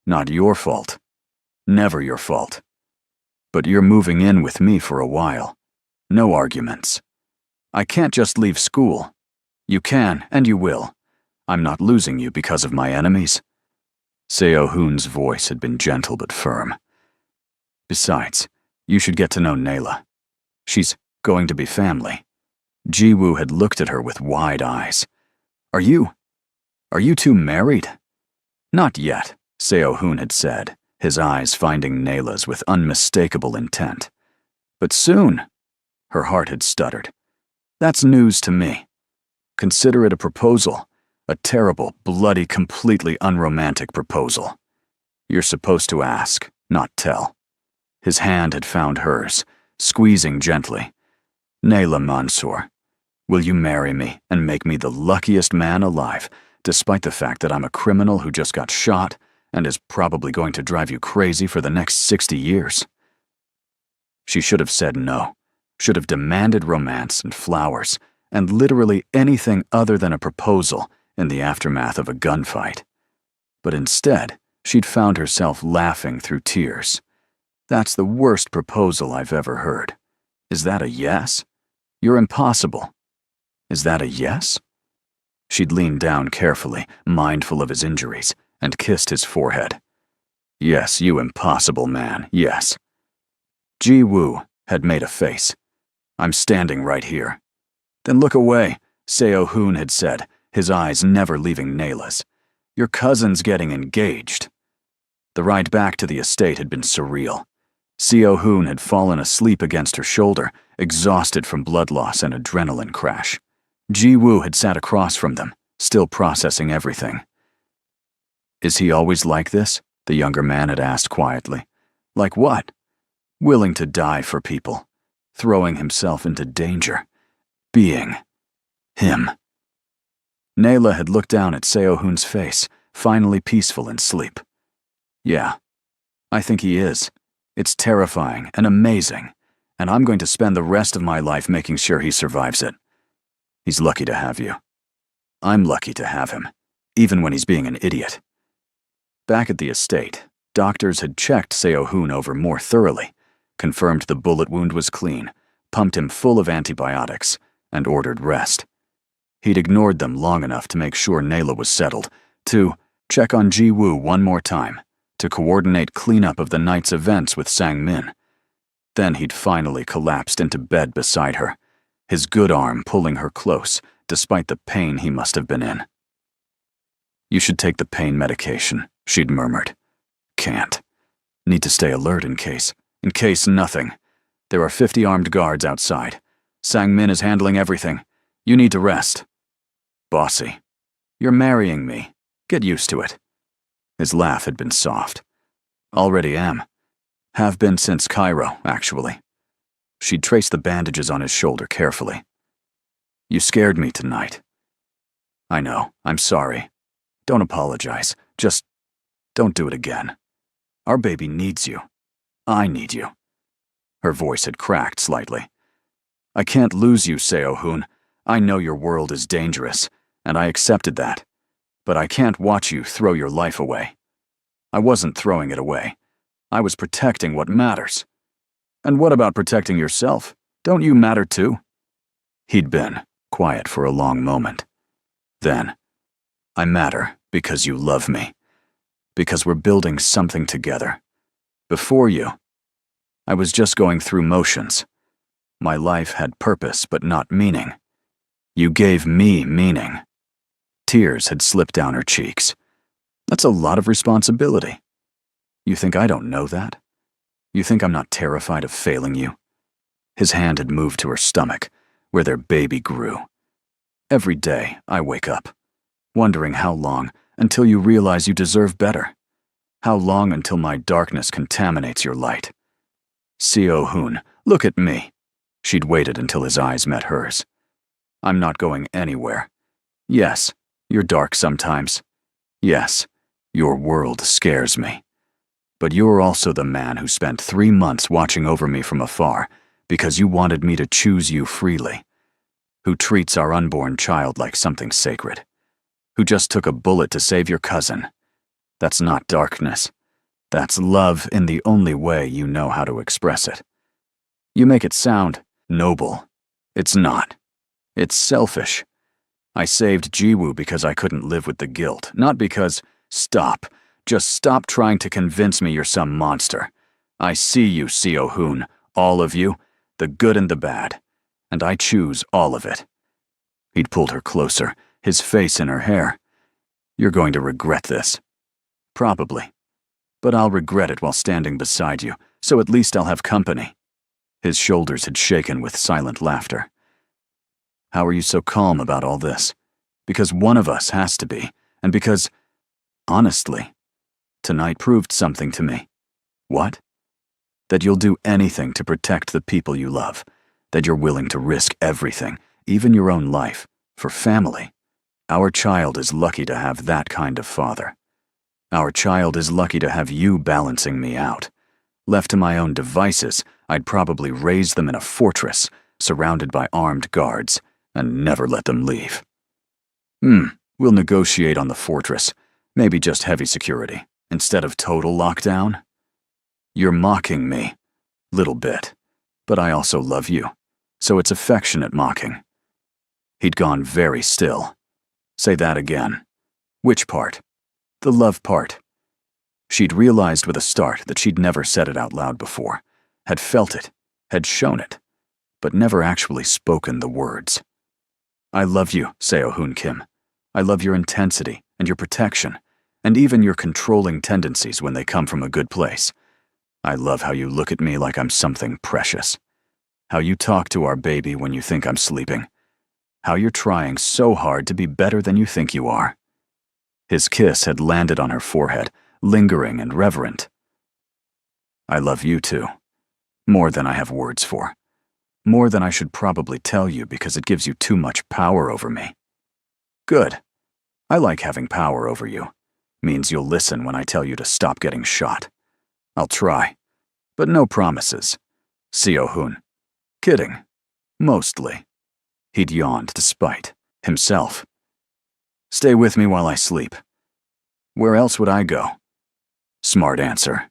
Not your fault. Never your fault. But you're moving in with me for a while. No arguments. I can't just leave school. You can, and you will. I'm not losing you because of my enemies. Seo-hoon's voice had been gentle but firm. Besides, you should get to know Nayla. She's going to be family. Jiwoo had looked at her with wide eyes. Are you two married? Not yet, Seo-hoon had said, his eyes finding Nayla's with unmistakable intent. But soon, her heart had stuttered. That's news to me. Consider it a proposal. A terrible, bloody, completely unromantic proposal. You're supposed to ask, not tell. His hand had found hers, squeezing gently. Nayla Mansour, will you marry me and make me the luckiest man alive, despite the fact that I'm a criminal who just got shot and is probably going to drive you crazy for the next 60 years? She should have said no, should have demanded romance and flowers, and literally anything other than a proposal in the aftermath of a gunfight. But instead, she'd found herself laughing through tears. That's the worst proposal I've ever heard. Is that a yes? You're impossible. Is that a yes? She'd leaned down carefully, mindful of his injuries, and kissed his forehead. Yes, you impossible man, yes. Jiwoo had made a face. I'm standing right here. Then look away, Seo-hoon had said, his eyes never leaving Nayla's. Your cousin's getting engaged. The ride back to the estate had been surreal. Seo-hoon had fallen asleep against her shoulder, exhausted from blood loss and adrenaline crash. Jiwoo had sat across from them, still processing everything. Is he always like this? The younger man had asked quietly. Like what? Willing to die for people, throwing himself into danger, being him. Nayla had looked down at Seo-hoon's face, finally peaceful in sleep. Yeah, I think he is. It's terrifying and amazing, and I'm going to spend the rest of my life making sure he survives it. He's lucky to have you. I'm lucky to have him, even when he's being an idiot. Back at the estate, doctors had checked Seo-hoon over more thoroughly, confirmed the bullet wound was clean, pumped him full of antibiotics, and ordered rest. He'd ignored them long enough to make sure Nayla was settled, to check on Jiwoo one more time, to coordinate cleanup of the night's events with Sang-min. Then he'd finally collapsed into bed beside her, his good arm pulling her close, despite the pain he must have been in. You should take the pain medication, she'd murmured. Can't. Need to stay alert in case nothing. There are 50 armed guards outside. Sang-min is handling everything. You need to rest. Bossy. You're marrying me. Get used to it. His laugh had been soft. Already am. Have been since Cairo, actually. She'd traced the bandages on his shoulder carefully. You scared me tonight. I know, I'm sorry. Don't apologize. Just don't do it again. Our baby needs you. I need you. Her voice had cracked slightly. I can't lose you, Seo-hoon. I know your world is dangerous, and I accepted that. But I can't watch you throw your life away. I wasn't throwing it away. I was protecting what matters. And what about protecting yourself? Don't you matter too? He'd been quiet for a long moment. Then, I matter because you love me. Because we're building something together. Before you, I was just going through motions. My life had purpose but not meaning. You gave me meaning. Tears had slipped down her cheeks. That's a lot of responsibility. You think I don't know that? You think I'm not terrified of failing you? His hand had moved to her stomach, where their baby grew. Every day, I wake up, wondering how long until you realize you deserve better. How long until my darkness contaminates your light? Seo-hoon, look at me. She'd waited until his eyes met hers. I'm not going anywhere. Yes, you're dark sometimes. Yes, your world scares me. But you're also the man who spent 3 months watching over me from afar because you wanted me to choose you freely. Who treats our unborn child like something sacred. Who just took a bullet to save your cousin. That's not darkness. That's love in the only way you know how to express it. You make it sound noble. It's not. It's selfish. I saved Jiwoo because I couldn't live with the guilt, not because— Stop. Just stop trying to convince me you're some monster. I see you, Seo-hoon, all of you, the good and the bad, and I choose all of it. He'd pulled her closer, his face in her hair. You're going to regret this. Probably. But I'll regret it while standing beside you, so at least I'll have company. His shoulders had shaken with silent laughter. How are you so calm about all this? Because one of us has to be, and because— Honestly, tonight proved something to me. What? That you'll do anything to protect the people you love. That you're willing to risk everything, even your own life, for family. Our child is lucky to have that kind of father. Our child is lucky to have you balancing me out. Left to my own devices, I'd probably raise them in a fortress, surrounded by armed guards, and never let them leave. We'll negotiate on the fortress. Maybe just heavy security, instead of total lockdown. You're mocking me. Little bit. But I also love you, so it's affectionate mocking. He'd gone very still. Say that again. Which part? The love part. She'd realized with a start that she'd never said it out loud before, had felt it, had shown it, but never actually spoken the words. I love you, Seo-hoon Kim. I love your intensity and your protection, and even your controlling tendencies when they come from a good place. I love how you look at me like I'm something precious. How you talk to our baby when you think I'm sleeping. How you're trying so hard to be better than you think you are. His kiss had landed on her forehead, lingering and reverent. I love you too. More than I have words for. More than I should probably tell you because it gives you too much power over me. Good. I like having power over you. Means you'll listen when I tell you to stop getting shot. I'll try. But no promises. Seo-hoon. Kidding. Mostly. He'd yawned despite himself. Stay with me while I sleep. Where else would I go? Smart answer.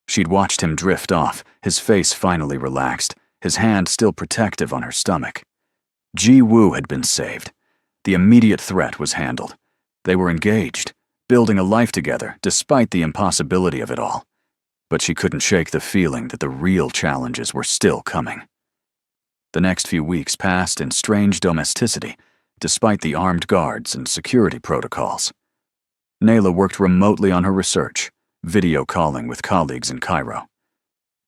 She'd watched him drift off, his face finally relaxed, his hand still protective on her stomach. Jiwoo had been saved. The immediate threat was handled. They were engaged, building a life together despite the impossibility of it all. But she couldn't shake the feeling that the real challenges were still coming. The next few weeks passed in strange domesticity, despite the armed guards and security protocols. Nayla worked remotely on her research, video calling with colleagues in Cairo.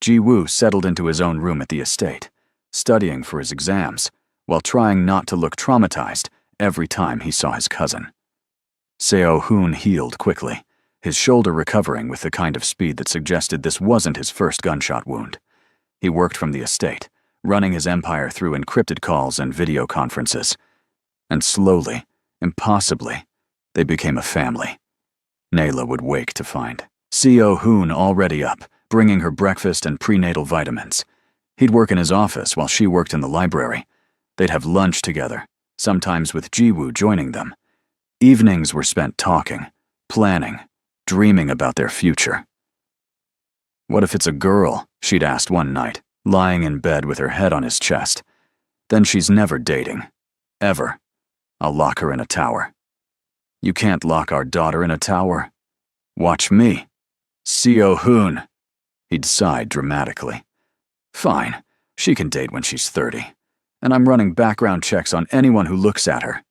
Jiwoo settled into his own room at the estate, studying for his exams, while trying not to look traumatized every time he saw his cousin. Seo-hoon healed quickly, his shoulder recovering with the kind of speed that suggested this wasn't his first gunshot wound. He worked from the estate, running his empire through encrypted calls and video conferences. And slowly, impossibly, they became a family. Nayla would wake to find Seo-hoon already up, bringing her breakfast and prenatal vitamins. He'd work in his office while she worked in the library. They'd have lunch together, sometimes with Jiwoo joining them. Evenings were spent talking, planning, dreaming about their future. What if it's a girl? She'd asked one night, lying in bed with her head on his chest. Then she's never dating. Ever. I'll lock her in a tower. You can't lock our daughter in a tower. Watch me. Seo-hoon. He'd sighed dramatically. Fine, she can date when she's 30. and I'm running background checks on anyone who looks at her.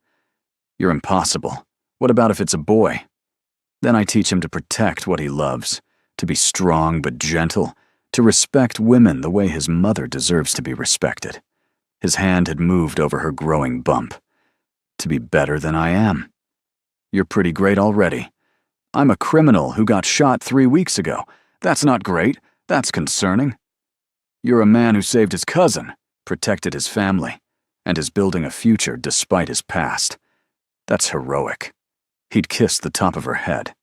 You're impossible. What about if it's a boy? Then I teach him to protect what he loves, to be strong but gentle, to respect women the way his mother deserves to be respected. His hand had moved over her growing bump. To be better than I am. You're pretty great already. I'm a criminal who got shot 3 weeks ago. That's not great. That's concerning. You're a man who saved his cousin, protected his family, and is building a future despite his past. That's heroic. He'd kissed the top of her head.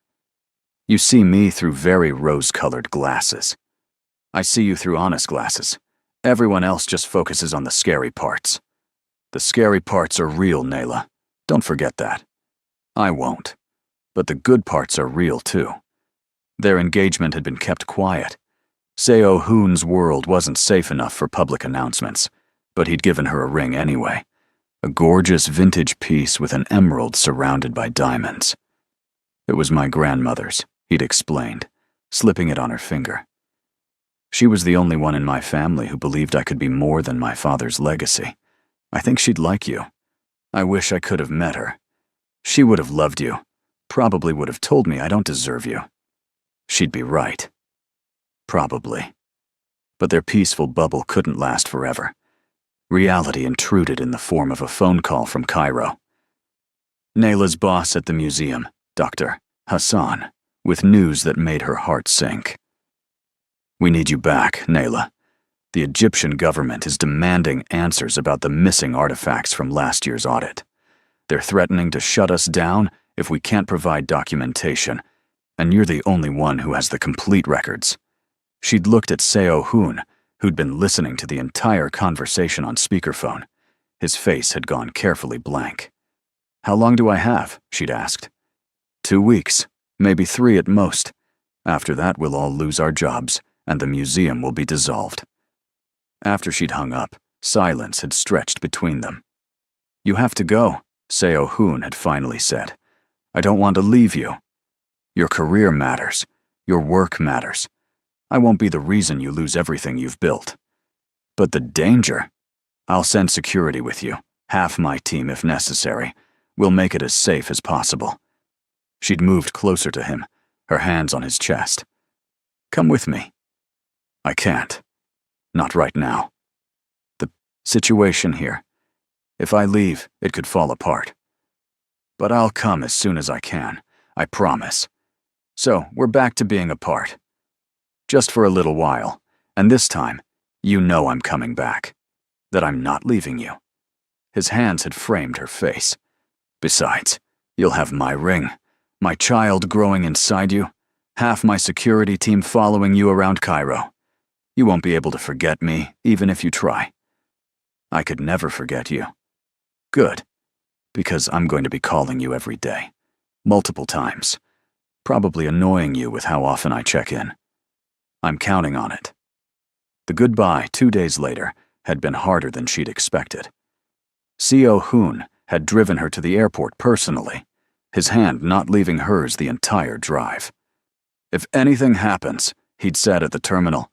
You see me through very rose-colored glasses. I see you through honest glasses. Everyone else just focuses on the scary parts. The scary parts are real, Nayla. Don't forget that. I won't. But the good parts are real, too. Their engagement had been kept quiet. Seo Hoon's world wasn't safe enough for public announcements, but he'd given her a ring anyway. A gorgeous vintage piece with an emerald surrounded by diamonds. It was my grandmother's, he'd explained, slipping it on her finger. She was the only one in my family who believed I could be more than my father's legacy. I think she'd like you. I wish I could have met her. She would have loved you. Probably would have told me I don't deserve you. She'd be right. Probably. But their peaceful bubble couldn't last forever. Reality intruded in the form of a phone call from Cairo. Nayla's boss at the museum, Dr. Hassan, with news that made her heart sink. We need you back, Nayla. The Egyptian government is demanding answers about the missing artifacts from last year's audit. They're threatening to shut us down if we can't provide documentation, and you're the only one who has the complete records. She'd looked at Seo Hoon, who'd been listening to the entire conversation on speakerphone. His face had gone carefully blank. How long do I have? She'd asked. 2 weeks, maybe 3 at most. After that, we'll all lose our jobs, and the museum will be dissolved. After she'd hung up, silence had stretched between them. You have to go, Seo Hoon had finally said. I don't want to leave you. Your career matters. Your work matters. I won't be the reason you lose everything you've built. But the danger? I'll send security with you, half my team if necessary. We'll make it as safe as possible. She'd moved closer to him, her hands on his chest. Come with me. I can't. Not right now. The situation here. If I leave, it could fall apart. But I'll come as soon as I can, I promise. So, we're back to being apart. Just for a little while, and this time, you know I'm coming back. That I'm not leaving you. His hands had framed her face. Besides, you'll have my ring, my child growing inside you, half my security team following you around Cairo. You won't be able to forget me, even if you try. I could never forget you. Good, because I'm going to be calling you every day, multiple times, probably annoying you with how often I check in. I'm counting on it. The goodbye 2 days later had been harder than she'd expected. Seo Hoon had driven her to the airport personally, his hand not leaving hers the entire drive. If anything happens, he'd said at the terminal,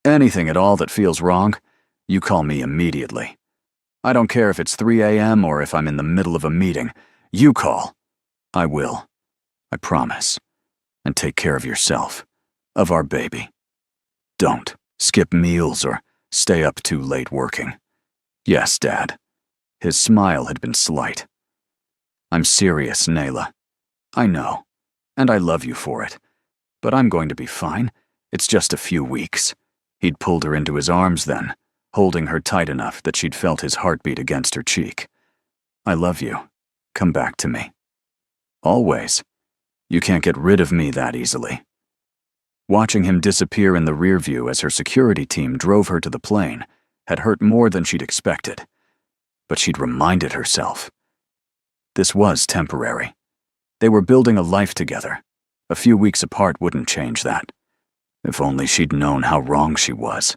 anything at all that feels wrong, you call me immediately. I don't care if it's 3 a.m. or if I'm in the middle of a meeting. You call. I will. I promise. And take care of yourself. Of our baby. Don't skip meals or stay up too late working. Yes, Dad. His smile had been slight. I'm serious, Nayla. I know. And I love you for it. But I'm going to be fine. It's just a few weeks. He'd pulled her into his arms then, holding her tight enough that she'd felt his heartbeat against her cheek. I love you. Come back to me. Always. You can't get rid of me that easily. Watching him disappear in the rear view as her security team drove her to the plane had hurt more than she'd expected. But she'd reminded herself. This was temporary. They were building a life together. A few weeks apart wouldn't change that. If only she'd known how wrong she was.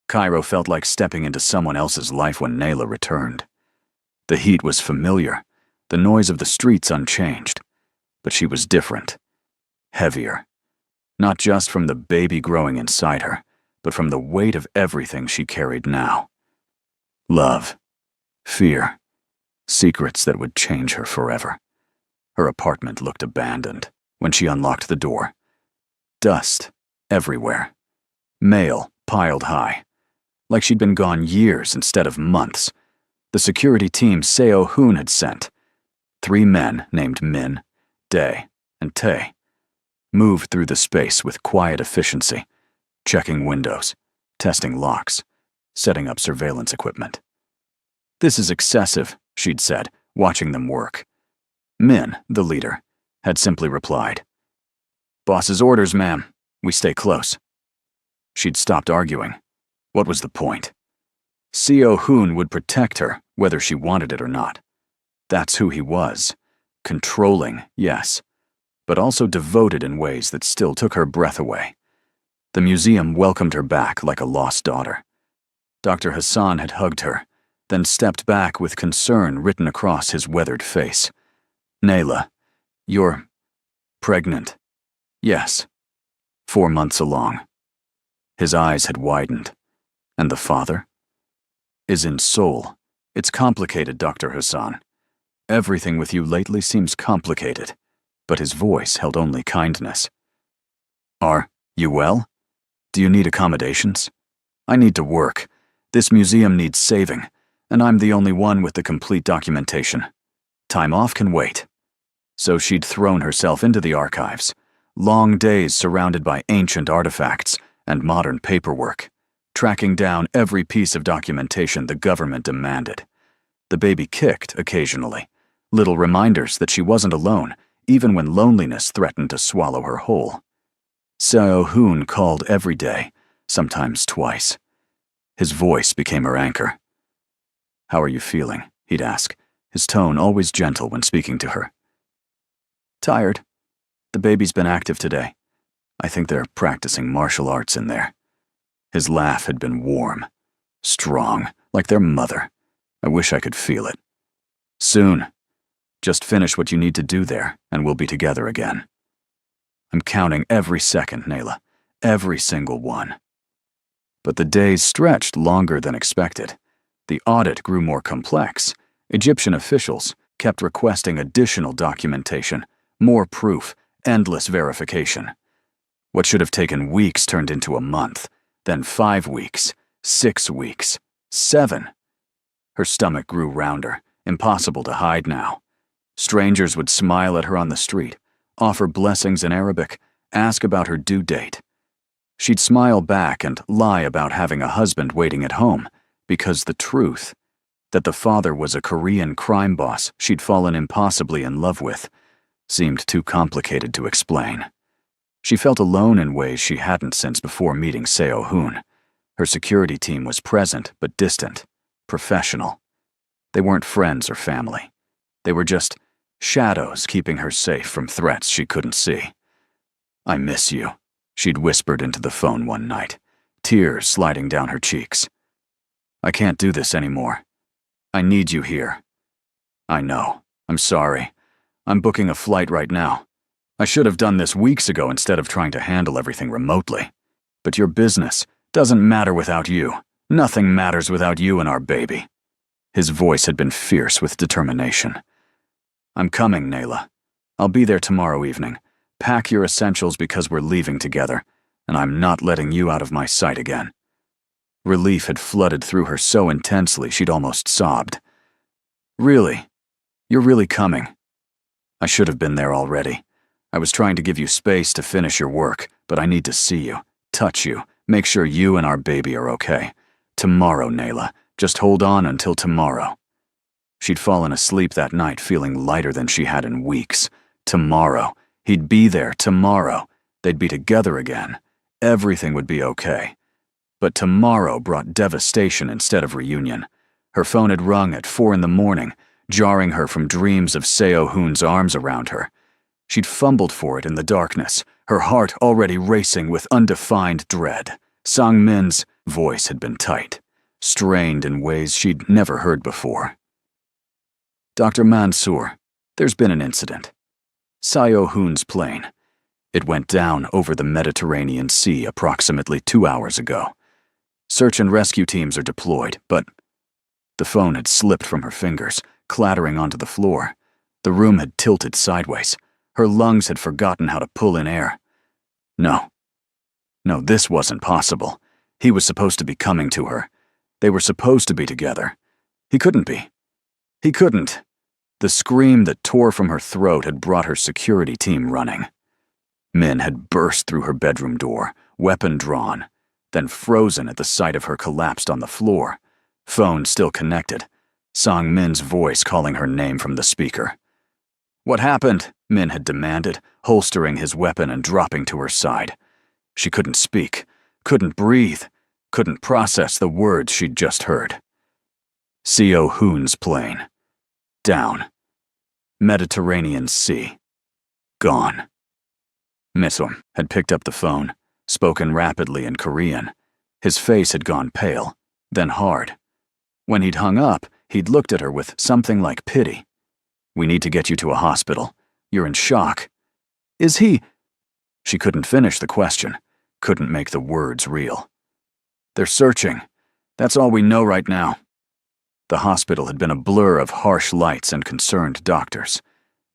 Cairo felt like stepping into someone else's life when Nayla returned. The heat was familiar, the noise of the streets unchanged. But she was different. Heavier. Not just from the baby growing inside her, but from the weight of everything she carried now. Love, Fear. Secrets that would change her forever. Her apartment looked abandoned when she unlocked the door. Dust everywhere. Mail piled high. Like she'd been gone years instead of months. The security team Seo-hoon had sent. 3 men named Min, Dae, and Tae moved through the space with quiet efficiency, checking windows, testing locks, setting up surveillance equipment. "This is excessive," she'd said, watching them work. Min, the leader, had simply replied, "Boss's orders, ma'am. We stay close." She'd stopped arguing. What was the point? Seo-hoon would protect her, whether she wanted it or not. That's who he was. Controlling, yes, but also devoted in ways that still took her breath away. The museum welcomed her back like a lost daughter. Dr. Hassan had hugged her, then stepped back with concern written across his weathered face. "Nayla, you're pregnant." "Yes. 4 months along." His eyes had widened. "And the father?" "Is in Seoul. It's complicated, Dr. Hassan. Everything with you lately seems complicated." But his voice held only kindness. "Are you well? Do you need accommodations? I need to work. This museum needs saving, and I'm the only one with the complete documentation. Time off can wait." So she'd thrown herself into the archives. Long days surrounded by ancient artifacts and modern paperwork, tracking down every piece of documentation the government demanded. The baby kicked occasionally, little reminders that she wasn't alone, even when loneliness threatened to swallow her whole. Seo-hoon called every day, sometimes twice. His voice became her anchor. "How are you feeling?" he'd ask, his tone always gentle when speaking to her. "Tired. The baby's been active today. I think they're practicing martial arts in there." His laugh had been warm, strong, like their mother. I wish I could feel it. "Soon. Just finish what you need to do there, and we'll be together again." "I'm counting every second, Nayla. Every single one." But the days stretched longer than expected. The audit grew more complex. Egyptian officials kept requesting additional documentation, more proof, endless verification. What should have taken weeks turned into a month, then 5 weeks, 6 weeks, 7. Her stomach grew rounder, impossible to hide now. Strangers would smile at her on the street, offer blessings in Arabic, ask about her due date. She'd smile back and lie about having a husband waiting at home, because the truth, that the father was a Korean crime boss she'd fallen impossibly in love with, seemed too complicated to explain. She felt alone in ways she hadn't since before meeting Seo-hoon. Her security team was present but distant, professional. They weren't friends or family. They were just shadows keeping her safe from threats she couldn't see. "I miss you," she'd whispered into the phone one night, tears sliding down her cheeks. "I can't do this anymore. I need you here." "I know. I'm sorry. I'm booking a flight right now. I should have done this weeks ago instead of trying to handle everything remotely. But your business doesn't matter without you. Nothing matters without you and our baby." His voice had been fierce with determination. "I'm coming, Nayla. I'll be there tomorrow evening. Pack your essentials because we're leaving together, and I'm not letting you out of my sight again." Relief had flooded through her so intensely she'd almost sobbed. "Really? You're really coming?" "I should have been there already. I was trying to give you space to finish your work, but I need to see you, touch you, make sure you and our baby are okay. Tomorrow, Nayla. Just hold on until tomorrow." She'd fallen asleep that night feeling lighter than she had in weeks. Tomorrow. He'd be there tomorrow. They'd be together again. Everything would be okay. But tomorrow brought devastation instead of reunion. Her phone had rung at 4 a.m, jarring her from dreams of Seo-hoon's arms around her. She'd fumbled for it in the darkness, her heart already racing with undefined dread. Sang-min's voice had been tight, strained in ways she'd never heard before. "Dr. Mansour, there's been an incident. Seo-hoon's plane. It went down over the Mediterranean Sea approximately 2 hours ago. Search and rescue teams are deployed, but..." The phone had slipped from her fingers, clattering onto the floor. The room had tilted sideways. Her lungs had forgotten how to pull in air. No, this wasn't possible. He was supposed to be coming to her. They were supposed to be together. He couldn't be. He couldn't. The scream that tore from her throat had brought her security team running. Min had burst through her bedroom door, weapon drawn, then frozen at the sight of her collapsed on the floor. Phone still connected. Sang Min's voice calling her name from the speaker. "What happened?" Min had demanded, holstering his weapon and dropping to her side. She couldn't speak, couldn't breathe, couldn't process the words she'd just heard. C.O. Hoon's plane. Down. Mediterranean Sea. Gone. Misum had picked up the phone, spoken rapidly in Korean. His face had gone pale, then hard. When he'd hung up, he'd looked at her with something like pity. "We need to get you to a hospital. You're in shock." "Is he—" She couldn't finish the question, couldn't make the words real. "They're searching. That's all we know right now." The hospital had been a blur of harsh lights and concerned doctors.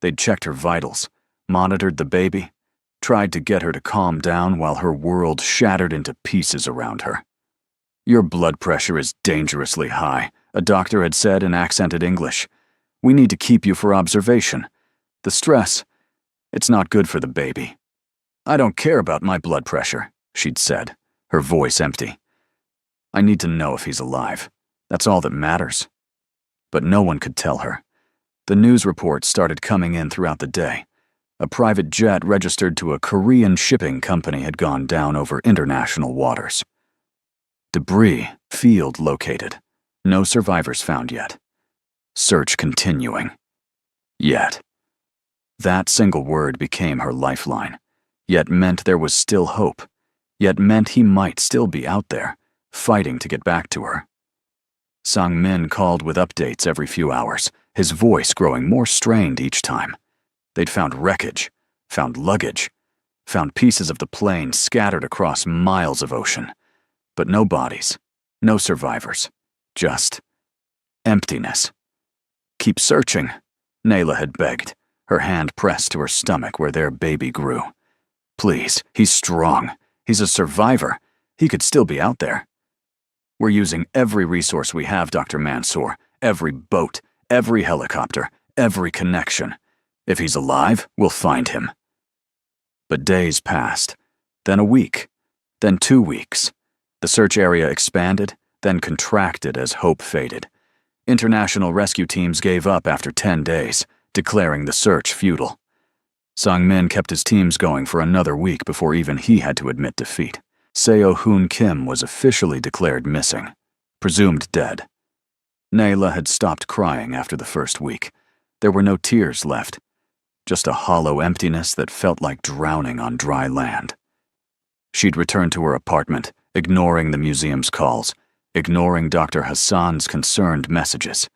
They'd checked her vitals, monitored the baby, tried to get her to calm down while her world shattered into pieces around her. "Your blood pressure is dangerously high," a doctor had said in accented English. "We need to keep you for observation. The stress, it's not good for the baby." "I don't care about my blood pressure," she'd said, her voice empty. "I need to know if he's alive. That's all that matters." But no one could tell her. The news reports started coming in throughout the day. A private jet registered to a Korean shipping company had gone down over international waters. Debris, field located. No survivors found yet. Search continuing. Yet. That single word became her lifeline, yet meant there was still hope, yet meant he might still be out there, fighting to get back to her. Sang Min called with updates every few hours, his voice growing more strained each time. They'd found wreckage, found luggage, found pieces of the plane scattered across miles of ocean. But no bodies, no survivors, just emptiness. "Keep searching," Nayla had begged, her hand pressed to her stomach where their baby grew. "Please, he's strong. He's a survivor. He could still be out there." "We're using every resource we have, Dr. Mansour. Every boat, every helicopter, every connection. If he's alive, we'll find him." But days passed, then a week, then 2 weeks. The search area expanded, then contracted as hope faded. International rescue teams gave up after 10 days, declaring the search futile. Sang Min kept his teams going for another week before even he had to admit defeat. Seo Hoon Kim was officially declared missing, presumed dead. Nayla had stopped crying after the first week. There were no tears left, just a hollow emptiness that felt like drowning on dry land. She'd returned to her apartment, ignoring the museum's calls, ignoring Dr. Hassan's concerned messages.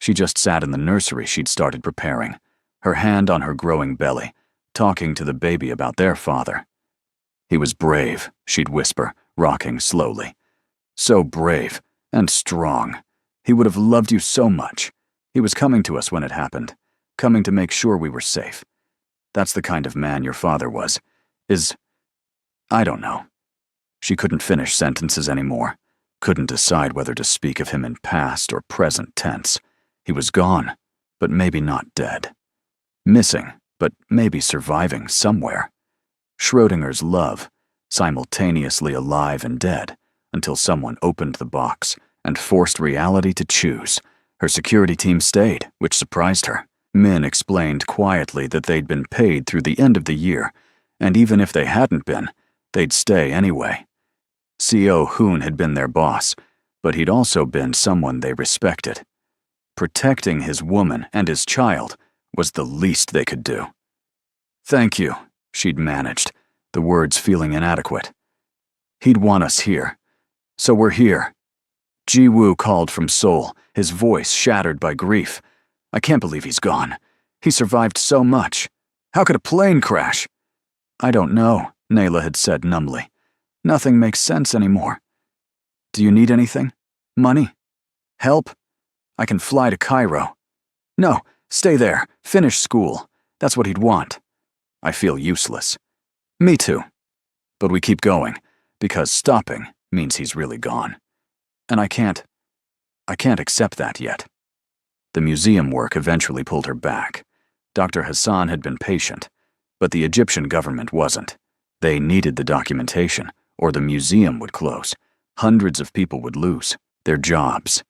She just sat in the nursery she'd started preparing, her hand on her growing belly, talking to the baby about their father. "He was brave," she'd whisper, rocking slowly. "So brave and strong. He would have loved you so much. He was coming to us when it happened, coming to make sure we were safe. That's the kind of man your father was. I don't know." She couldn't finish sentences anymore, couldn't decide whether to speak of him in past or present tense. He was gone, but maybe not dead. Missing, but maybe surviving somewhere. Schrodinger's love, simultaneously alive and dead, until someone opened the box and forced reality to choose. Her security team stayed, which surprised her. Min explained quietly that they'd been paid through the end of the year, and even if they hadn't been, they'd stay anyway. C.O. Hoon had been their boss, but he'd also been someone they respected. Protecting his woman and his child was the least they could do. "Thank you," she'd managed, the words feeling inadequate. "He'd want us here. So we're here." Ji-woo called from Seoul, his voice shattered by grief. "I can't believe he's gone. He survived so much. How could a plane crash?" "I don't know," Nayla had said numbly. "Nothing makes sense anymore. Do you need anything? Money? Help?" I can fly to Cairo. No, stay there. Finish school. That's what he'd want. I feel useless. Me too. But we keep going, because stopping means he's really gone. And I can't accept that yet. The museum work eventually pulled her back. Dr. Hassan had been patient, but the Egyptian government wasn't. They needed the documentation, or the museum would close. Hundreds of people would lose their jobs.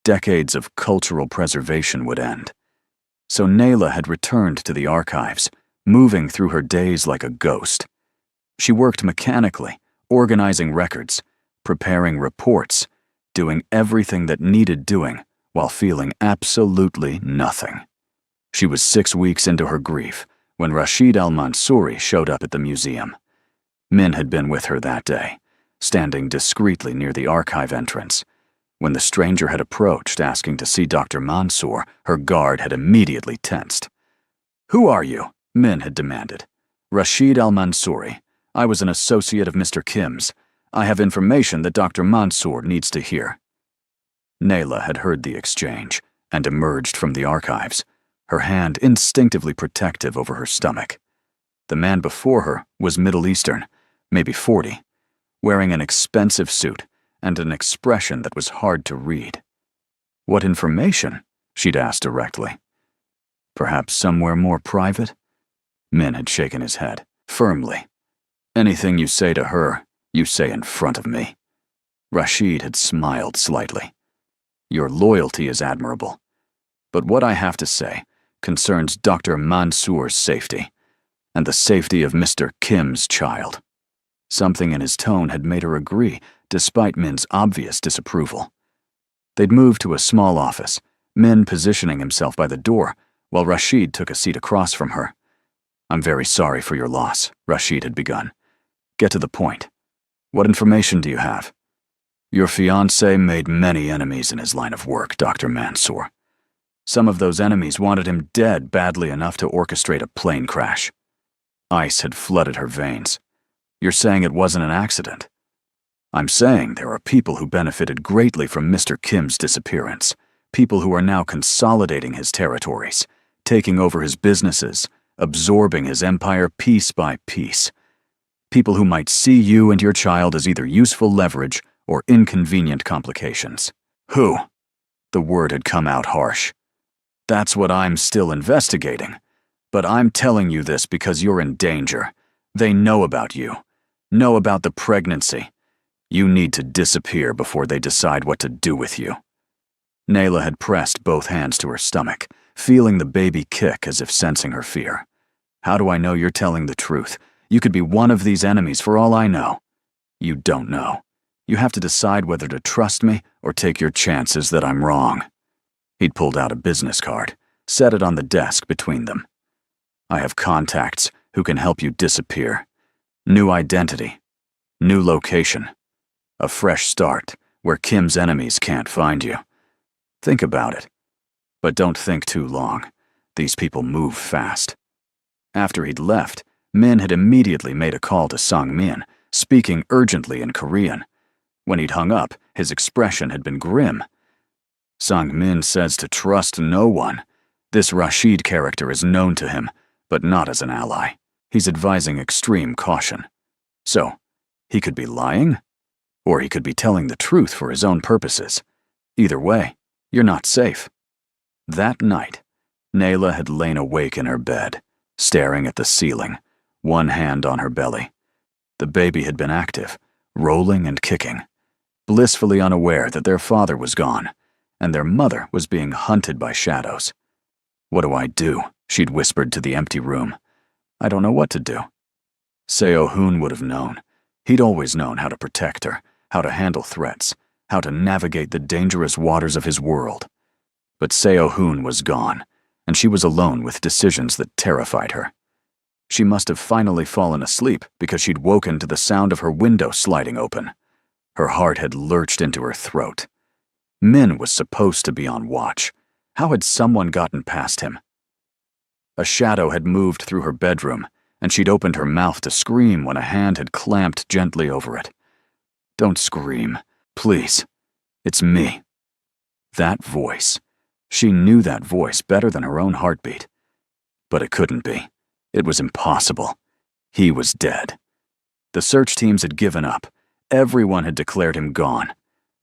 Decades of cultural preservation would end. So Nayla had returned to the archives, moving through her days like a ghost. She worked mechanically, organizing records, preparing reports, doing everything that needed doing while feeling absolutely nothing. She was 6 weeks into her grief when Rashid al-Mansouri showed up at the museum. Min had been with her that day, standing discreetly near the archive entrance. When the stranger had approached asking to see Dr. Mansour, her guard had immediately tensed. "Who are you?" Min had demanded. "Rashid al-Mansouri. I was an associate of Mr. Kim's. I have information that Dr. Mansour needs to hear." Nayla had heard the exchange and emerged from the archives, her hand instinctively protective over her stomach. The man before her was Middle Eastern, maybe 40, wearing an expensive suit and an expression that was hard to read. "What information?" she'd asked directly. "Perhaps somewhere more private?" Min had shaken his head, firmly. "Anything you say to her, you say in front of me." Rashid had smiled slightly. "Your loyalty is admirable. But what I have to say concerns Dr. Mansour's safety, and the safety of Mr. Kim's child." Something in his tone had made her agree, despite Min's obvious disapproval. They'd moved to a small office, Min positioning himself by the door, while Rashid took a seat across from her. "I'm very sorry for your loss," Rashid had begun. "Get to the point. What information do you have?" "Your fiancé made many enemies in his line of work, Dr. Mansour. Some of those enemies wanted him dead badly enough to orchestrate a plane crash." Ice had flooded her veins. "You're saying it wasn't an accident?" "I'm saying there are people who benefited greatly from Mr. Kim's disappearance, people who are now consolidating his territories, taking over his businesses, absorbing his empire piece by piece. People who might see you and your child as either useful leverage or inconvenient complications." "Who?" The word had come out harsh. "That's what I'm still investigating. But I'm telling you this because you're in danger. They know about you, know about the pregnancy. You need to disappear before they decide what to do with you." Nayla had pressed both hands to her stomach, feeling the baby kick as if sensing her fear. "How do I know you're telling the truth? You could be one of these enemies for all I know." "You don't know. You have to decide whether to trust me or take your chances that I'm wrong." He'd pulled out a business card, set it on the desk between them. "I have contacts who can help you disappear. New identity, new location, a fresh start where Kim's enemies can't find you. Think about it. But don't think too long. These people move fast." After he'd left, Min had immediately made a call to Sang-min, speaking urgently in Korean. When he'd hung up, his expression had been grim. "Sang-min says to trust no one. This Rashid character is known to him, but not as an ally. He's advising extreme caution. So, he could be lying? Or he could be telling the truth for his own purposes. Either way, you're not safe." That night, Nayla had lain awake in her bed, staring at the ceiling, one hand on her belly. The baby had been active, rolling and kicking, blissfully unaware that their father was gone, and their mother was being hunted by shadows. "What do I do?" she'd whispered to the empty room. "I don't know what to do." Seo-hoon would have known. He'd always known how to protect her, how to handle threats, how to navigate the dangerous waters of his world. But Seo-hoon was gone, and she was alone with decisions that terrified her. She must have finally fallen asleep because she'd woken to the sound of her window sliding open. Her heart had lurched into her throat. Min was supposed to be on watch. How had someone gotten past him? A shadow had moved through her bedroom, and she'd opened her mouth to scream when a hand had clamped gently over it. "Don't scream, please. It's me." That voice, She knew that voice better than her own heartbeat. But it couldn't be. It was impossible. He was dead. The search teams had given up. Everyone had declared him gone.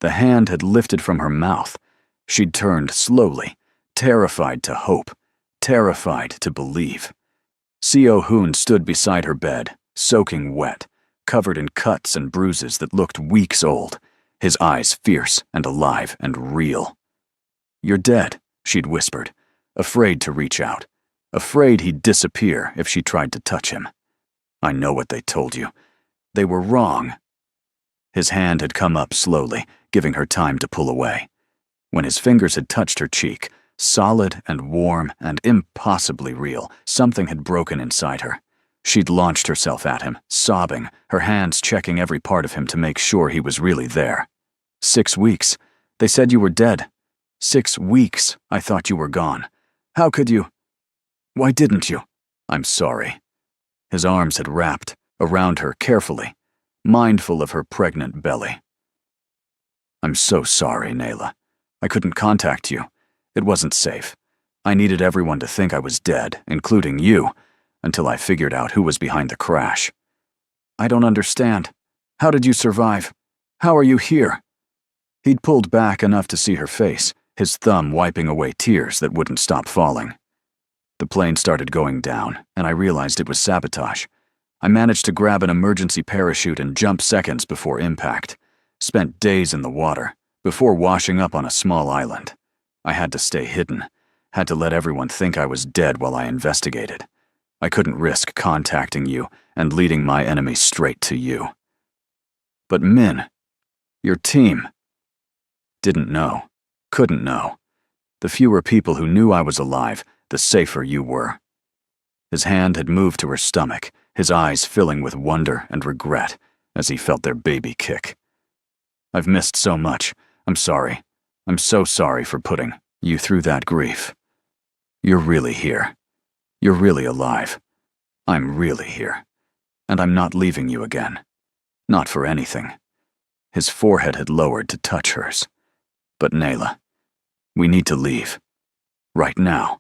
The hand had lifted from her mouth. She'd turned slowly, terrified to hope, terrified to believe. Seo Hoon stood beside her bed, soaking wet, covered in cuts and bruises that looked weeks old, his eyes fierce and alive and real. "You're dead," she'd whispered, afraid to reach out, afraid he'd disappear if she tried to touch him. "I know what they told you. They were wrong." His hand had come up slowly, giving her time to pull away. When his fingers had touched her cheek, solid and warm and impossibly real, something had broken inside her. She'd launched herself at him, sobbing, her hands checking every part of him to make sure he was really there. 6 weeks. They said you were dead. 6 weeks. I thought you were gone. How could you? Why didn't you? I'm sorry. His arms had wrapped around her carefully, mindful of her pregnant belly. I'm so sorry, Nayla. I couldn't contact you. It wasn't safe. I needed everyone to think I was dead, including you, until I figured out who was behind the crash. I don't understand. How did you survive? How are you here? He'd pulled back enough to see her face, his thumb wiping away tears that wouldn't stop falling. The plane started going down, and I realized it was sabotage. I managed to grab an emergency parachute and jump seconds before impact. Spent days in the water, before washing up on a small island. I had to stay hidden, had to let everyone think I was dead while I investigated. I couldn't risk contacting you and leading my enemy straight to you. But Min, your team, didn't know, couldn't know. The fewer people who knew I was alive, the safer you were. His hand had moved to her stomach, his eyes filling with wonder and regret as he felt their baby kick. I've missed so much. I'm sorry. I'm so sorry for putting you through that grief. You're really here. You're really alive. I'm really here. And I'm not leaving you again. Not for anything. His forehead had lowered to touch hers. But Nayla, we need to leave. Right now.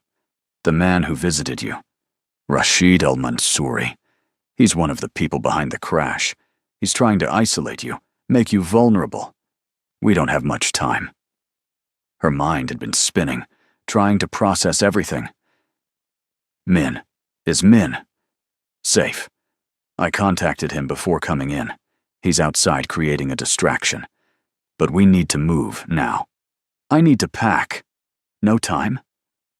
The man who visited you. Rashid al-Mansouri. He's one of the people behind the crash. He's trying to isolate you, make you vulnerable. We don't have much time. Her mind had been spinning, trying to process everything. Min. Is Min safe? I contacted him before coming in. He's outside creating a distraction. But we need to move now. I need to pack. No time?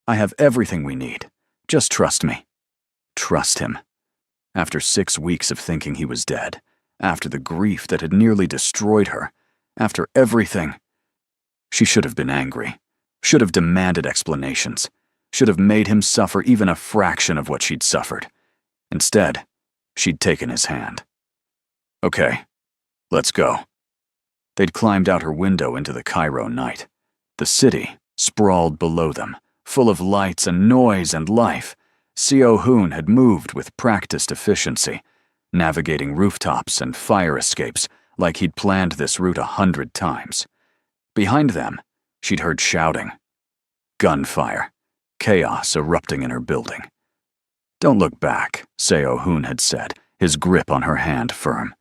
I have everything we need. Just trust me. Trust him. After 6 weeks of thinking he was dead, after the grief that had nearly destroyed her, after everything, she should have been angry, should have demanded explanations, should have made him suffer even a fraction of what she'd suffered. Instead, she'd taken his hand. Okay, let's go. They'd climbed out her window into the Cairo night. The city sprawled below them, full of lights and noise and life. Seo Hoon had moved with practiced efficiency, navigating rooftops and fire escapes like he'd planned this route 100 times. Behind them, she'd heard shouting, gunfire, chaos erupting in her building. Don't look back, Seo Hoon had said, his grip on her hand firm.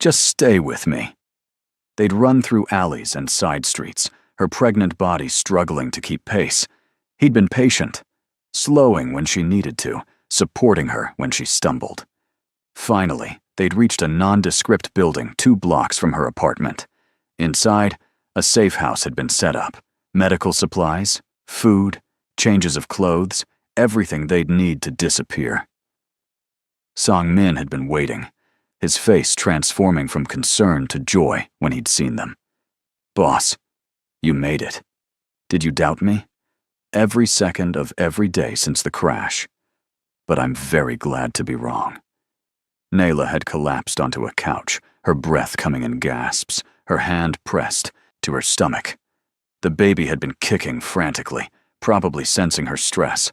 Just stay with me. They'd run through alleys and side streets, her pregnant body struggling to keep pace. He'd been patient, slowing when she needed to, supporting her when she stumbled. Finally, they'd reached a nondescript building 2 blocks from her apartment. Inside, a safe house had been set up. Medical supplies, food, changes of clothes, everything they'd need to disappear. Song Min had been waiting, his face transforming from concern to joy when he'd seen them. Boss, you made it. Did you doubt me? Every second of every day since the crash. But I'm very glad to be wrong. Nayla had collapsed onto a couch, her breath coming in gasps, her hand pressed to her stomach. The baby had been kicking frantically, probably sensing her stress.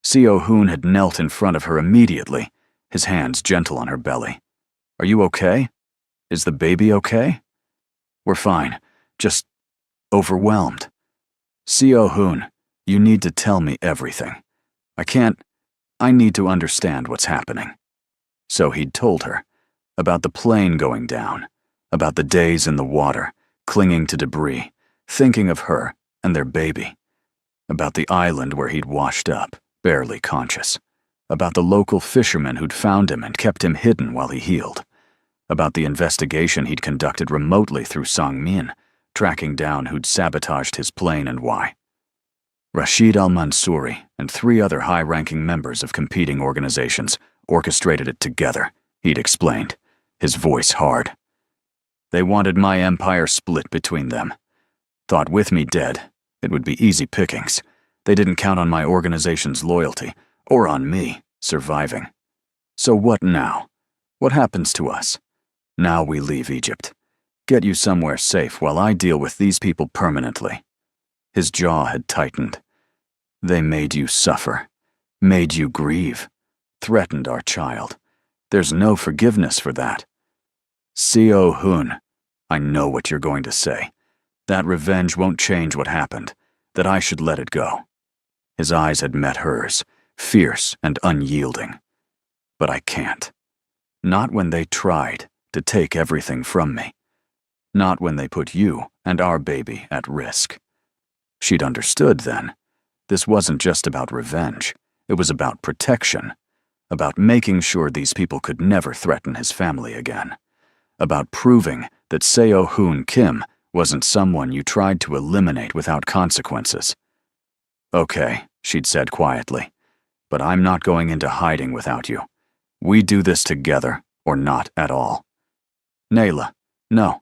Seo Hoon had knelt in front of her immediately, his hands gentle on her belly. Are you okay? Is the baby okay? We're fine, just overwhelmed. Seo Hoon, You need to tell me everything. I need to understand what's happening. So he'd told her about the plane going down, about the days in the water, clinging to debris, thinking of her and their baby, about the island where he'd washed up, barely conscious, about the local fishermen who'd found him and kept him hidden while he healed, about the investigation he'd conducted remotely through Sangmin, tracking down who'd sabotaged his plane and why. Rashid al-Mansouri and 3 other high-ranking members of competing organizations orchestrated it together, he'd explained, his voice hard. They wanted my empire split between them. Thought with me dead, it would be easy pickings. They didn't count on my organization's loyalty, or on me surviving. So what now? What happens to us? Now we leave Egypt. Get you somewhere safe while I deal with these people permanently. His jaw had tightened. They made you suffer, made you grieve, threatened our child. There's no forgiveness for that. Seo Hun, I know what you're going to say. That revenge won't change what happened, that I should let it go. His eyes had met hers, fierce and unyielding. But I can't. Not when they tried to take everything from me. Not when they put you and our baby at risk. She'd understood then. This wasn't just about revenge. It was about protection. About making sure these people could never threaten his family again. About proving that Seo Hoon Kim wasn't someone you tried to eliminate without consequences. Okay, she'd said quietly, but I'm not going into hiding without you. We do this together, or not at all. Nayla, no.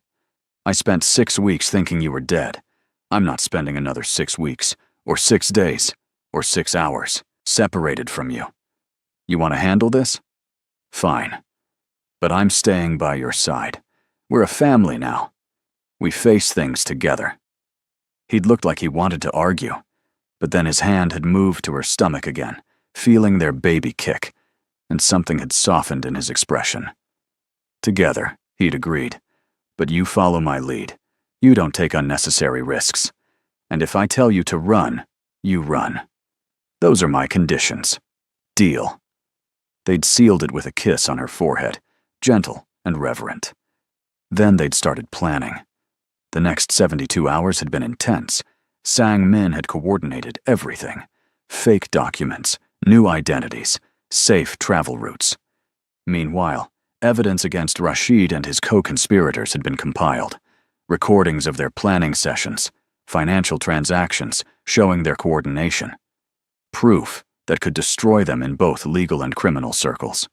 I spent 6 weeks thinking you were dead. I'm not spending another 6 weeks, or 6 days, or 6 hours, separated from you. You want to handle this? Fine. But I'm staying by your side. We're a family now. We face things together. He'd looked like he wanted to argue, but then his hand had moved to her stomach again, feeling their baby kick, and something had softened in his expression. Together, he'd agreed. But you follow my lead. You don't take unnecessary risks. And if I tell you to run, you run. Those are my conditions. Deal. They'd sealed it with a kiss on her forehead, gentle and reverent. Then they'd started planning. The next 72 hours had been intense. Sang Min had coordinated everything. Fake documents, new identities, safe travel routes. Meanwhile, evidence against Rashid and his co-conspirators had been compiled. Recordings of their planning sessions, financial transactions showing their coordination. Proof that could destroy them in both legal and criminal circles.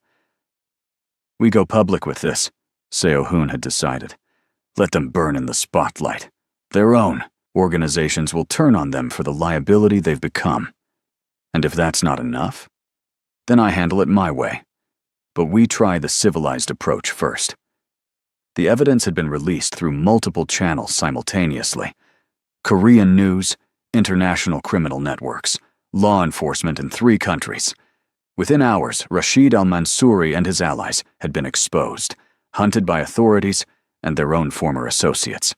We go public with this, Seo Hoon had decided. Let them burn in the spotlight. Their own organizations will turn on them for the liability they've become. And if that's not enough, then I handle it my way. But we try the civilized approach first. The evidence had been released through multiple channels simultaneously. Korean news, international criminal networks, law enforcement in 3 countries. Within hours, Rashid al-Mansouri and his allies had been exposed, hunted by authorities and their own former associates.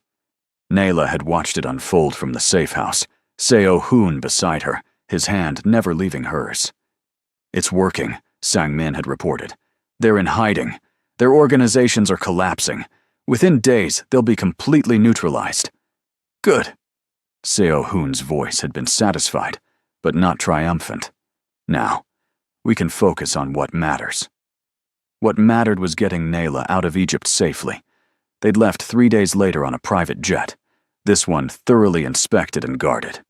Nayla had watched it unfold from the safe house, Seo Hoon beside her, his hand never leaving hers. It's working, Sang Min had reported. They're in hiding. Their organizations are collapsing. Within days, they'll be completely neutralized. Good. Seo Hoon's voice had been satisfied, but not triumphant. Now, we can focus on what matters. What mattered was getting Nayla out of Egypt safely. They'd left 3 days later on a private jet, this one thoroughly inspected and guarded.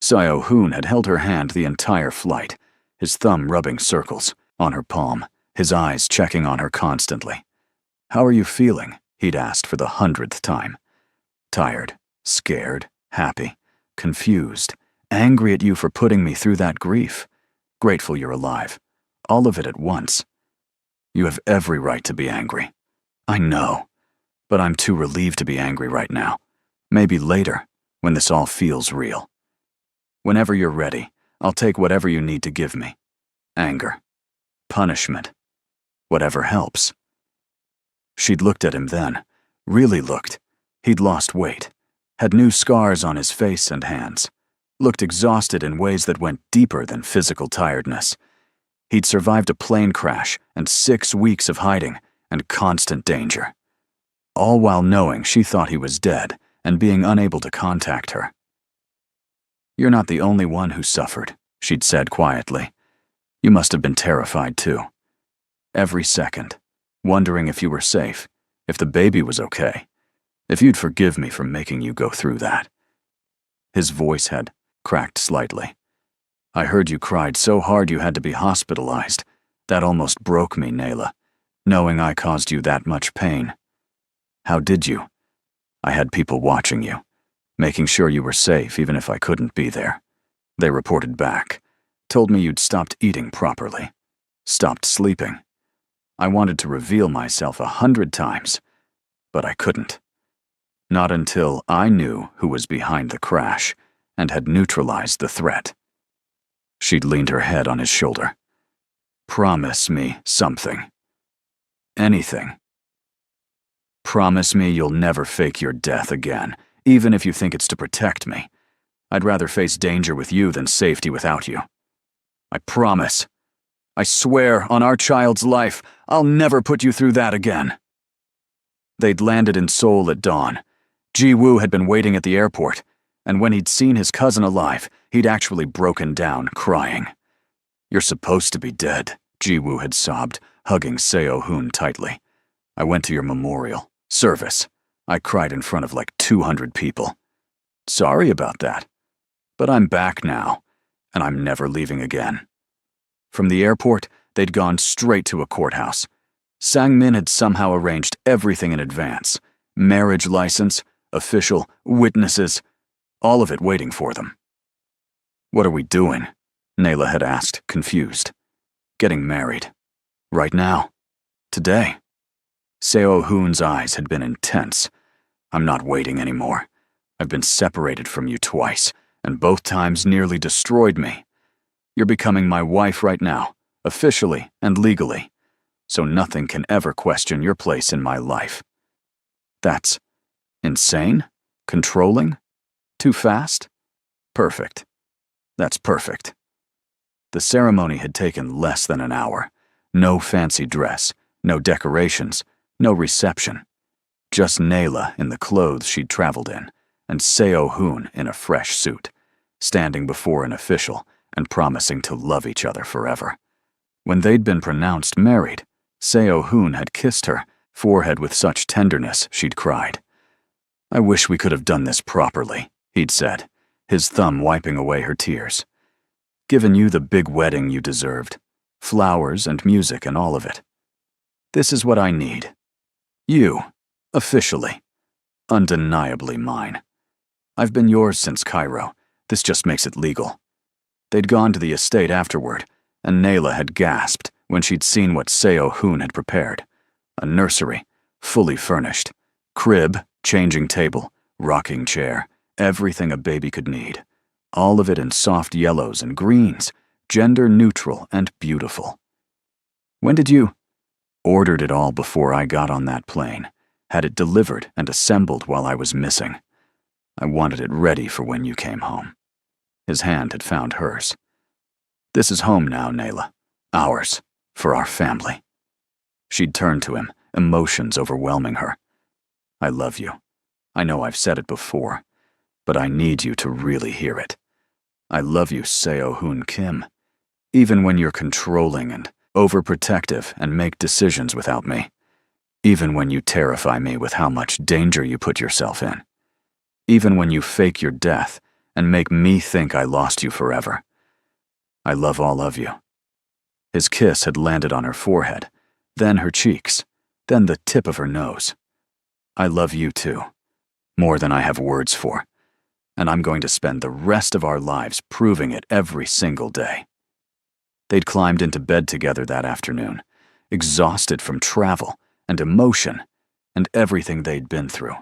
Seo Hoon had held her hand the entire flight, his thumb rubbing circles on her palm, his eyes checking on her constantly. How are you feeling? He'd asked for the 100th time. Tired, scared, happy, confused, angry at you for putting me through that grief. Grateful you're alive. All of it at once. You have every right to be angry. I know, but I'm too relieved to be angry right now. Maybe later, when this all feels real. Whenever you're ready, I'll take whatever you need to give me. Anger. Punishment. Whatever helps. She'd looked at him then. Really looked. He'd lost weight. Had new scars on his face and hands. looked exhausted in ways that went deeper than physical tiredness. He'd survived a plane crash and 6 weeks of hiding and constant danger, all while knowing she thought he was dead and being unable to contact her. "You're not the only one who suffered," she'd said quietly. "You must have been terrified too. Every second, wondering if you were safe, if the baby was okay, if you'd forgive me for making you go through that." His voice had cracked slightly. "I heard you cried so hard you had to be hospitalized. That almost broke me, Nayla, knowing I caused you that much pain. How did you? I had people watching you, making sure you were safe even if I couldn't be there. They reported back, told me you'd stopped eating properly, stopped sleeping. I wanted to reveal myself 100 times, but I couldn't. Not until I knew who was behind the crash and had neutralized the threat." She'd leaned her head on his shoulder. "Promise me something. Anything. Promise me you'll never fake your death again, even if you think it's to protect me. I'd rather face danger with you than safety without you. I promise. I swear on our child's life, I'll never put you through that again." They'd landed in Seoul at dawn. Ji-woo had been waiting at the airport, and when he'd seen his cousin alive, he'd actually broken down, crying. "You're supposed to be dead," Ji-woo had sobbed, hugging Seo-hoon tightly. "I went to your memorial service. I cried in front of like 200 people. Sorry about that. But I'm back now, and I'm never leaving again." From the airport, they'd gone straight to a courthouse. Sang-min had somehow arranged everything in advance. Marriage license, official, witnesses, all of it waiting for them. "What are we doing?" Nayla had asked, confused. "Getting married. Right now. Today." Seo-hoon's eyes had been intense. "I'm not waiting anymore. I've been separated from you twice, and both times nearly destroyed me. You're becoming my wife right now, officially and legally, so nothing can ever question your place in my life." That's insane? Controlling? Too fast? Perfect. That's perfect. The ceremony had taken less than an hour. No fancy dress, no decorations, no reception. Just Nayla in the clothes she'd traveled in, and Seo-hoon in a fresh suit, standing before an official and promising to love each other forever. When they'd been pronounced married, Seo-hoon had kissed her forehead with such tenderness she'd cried. "I wish we could have done this properly," he'd said, his thumb wiping away her tears. "Given you the big wedding you deserved, flowers and music and all of it. This is what I need. You, officially, undeniably mine. I've been yours since Cairo. This just makes it legal." They'd gone to the estate afterward, and Nayla had gasped when she'd seen what Seo-hoon had prepared. A nursery, fully furnished, crib, changing table, rocking chair, everything a baby could need. All of it in soft yellows and greens, gender neutral and beautiful. "When did you—" "Ordered it all before I got on that plane. Had it delivered and assembled while I was missing. I wanted it ready for when you came home." His hand had found hers. "This is home now, Nayla. Ours. For our family." She'd turned to him, emotions overwhelming her. "I love you. I know I've said it before, but I need you to really hear it. I love you, Seo-hoon Kim, even when you're controlling and overprotective and make decisions without me. Even when you terrify me with how much danger you put yourself in. Even when you fake your death and make me think I lost you forever. I love all of you." His kiss had landed on her forehead, then her cheeks, then the tip of her nose. "I love you too, more than I have words for, and I'm going to spend the rest of our lives proving it every single day." They'd climbed into bed together that afternoon, exhausted from travel and emotion and everything they'd been through.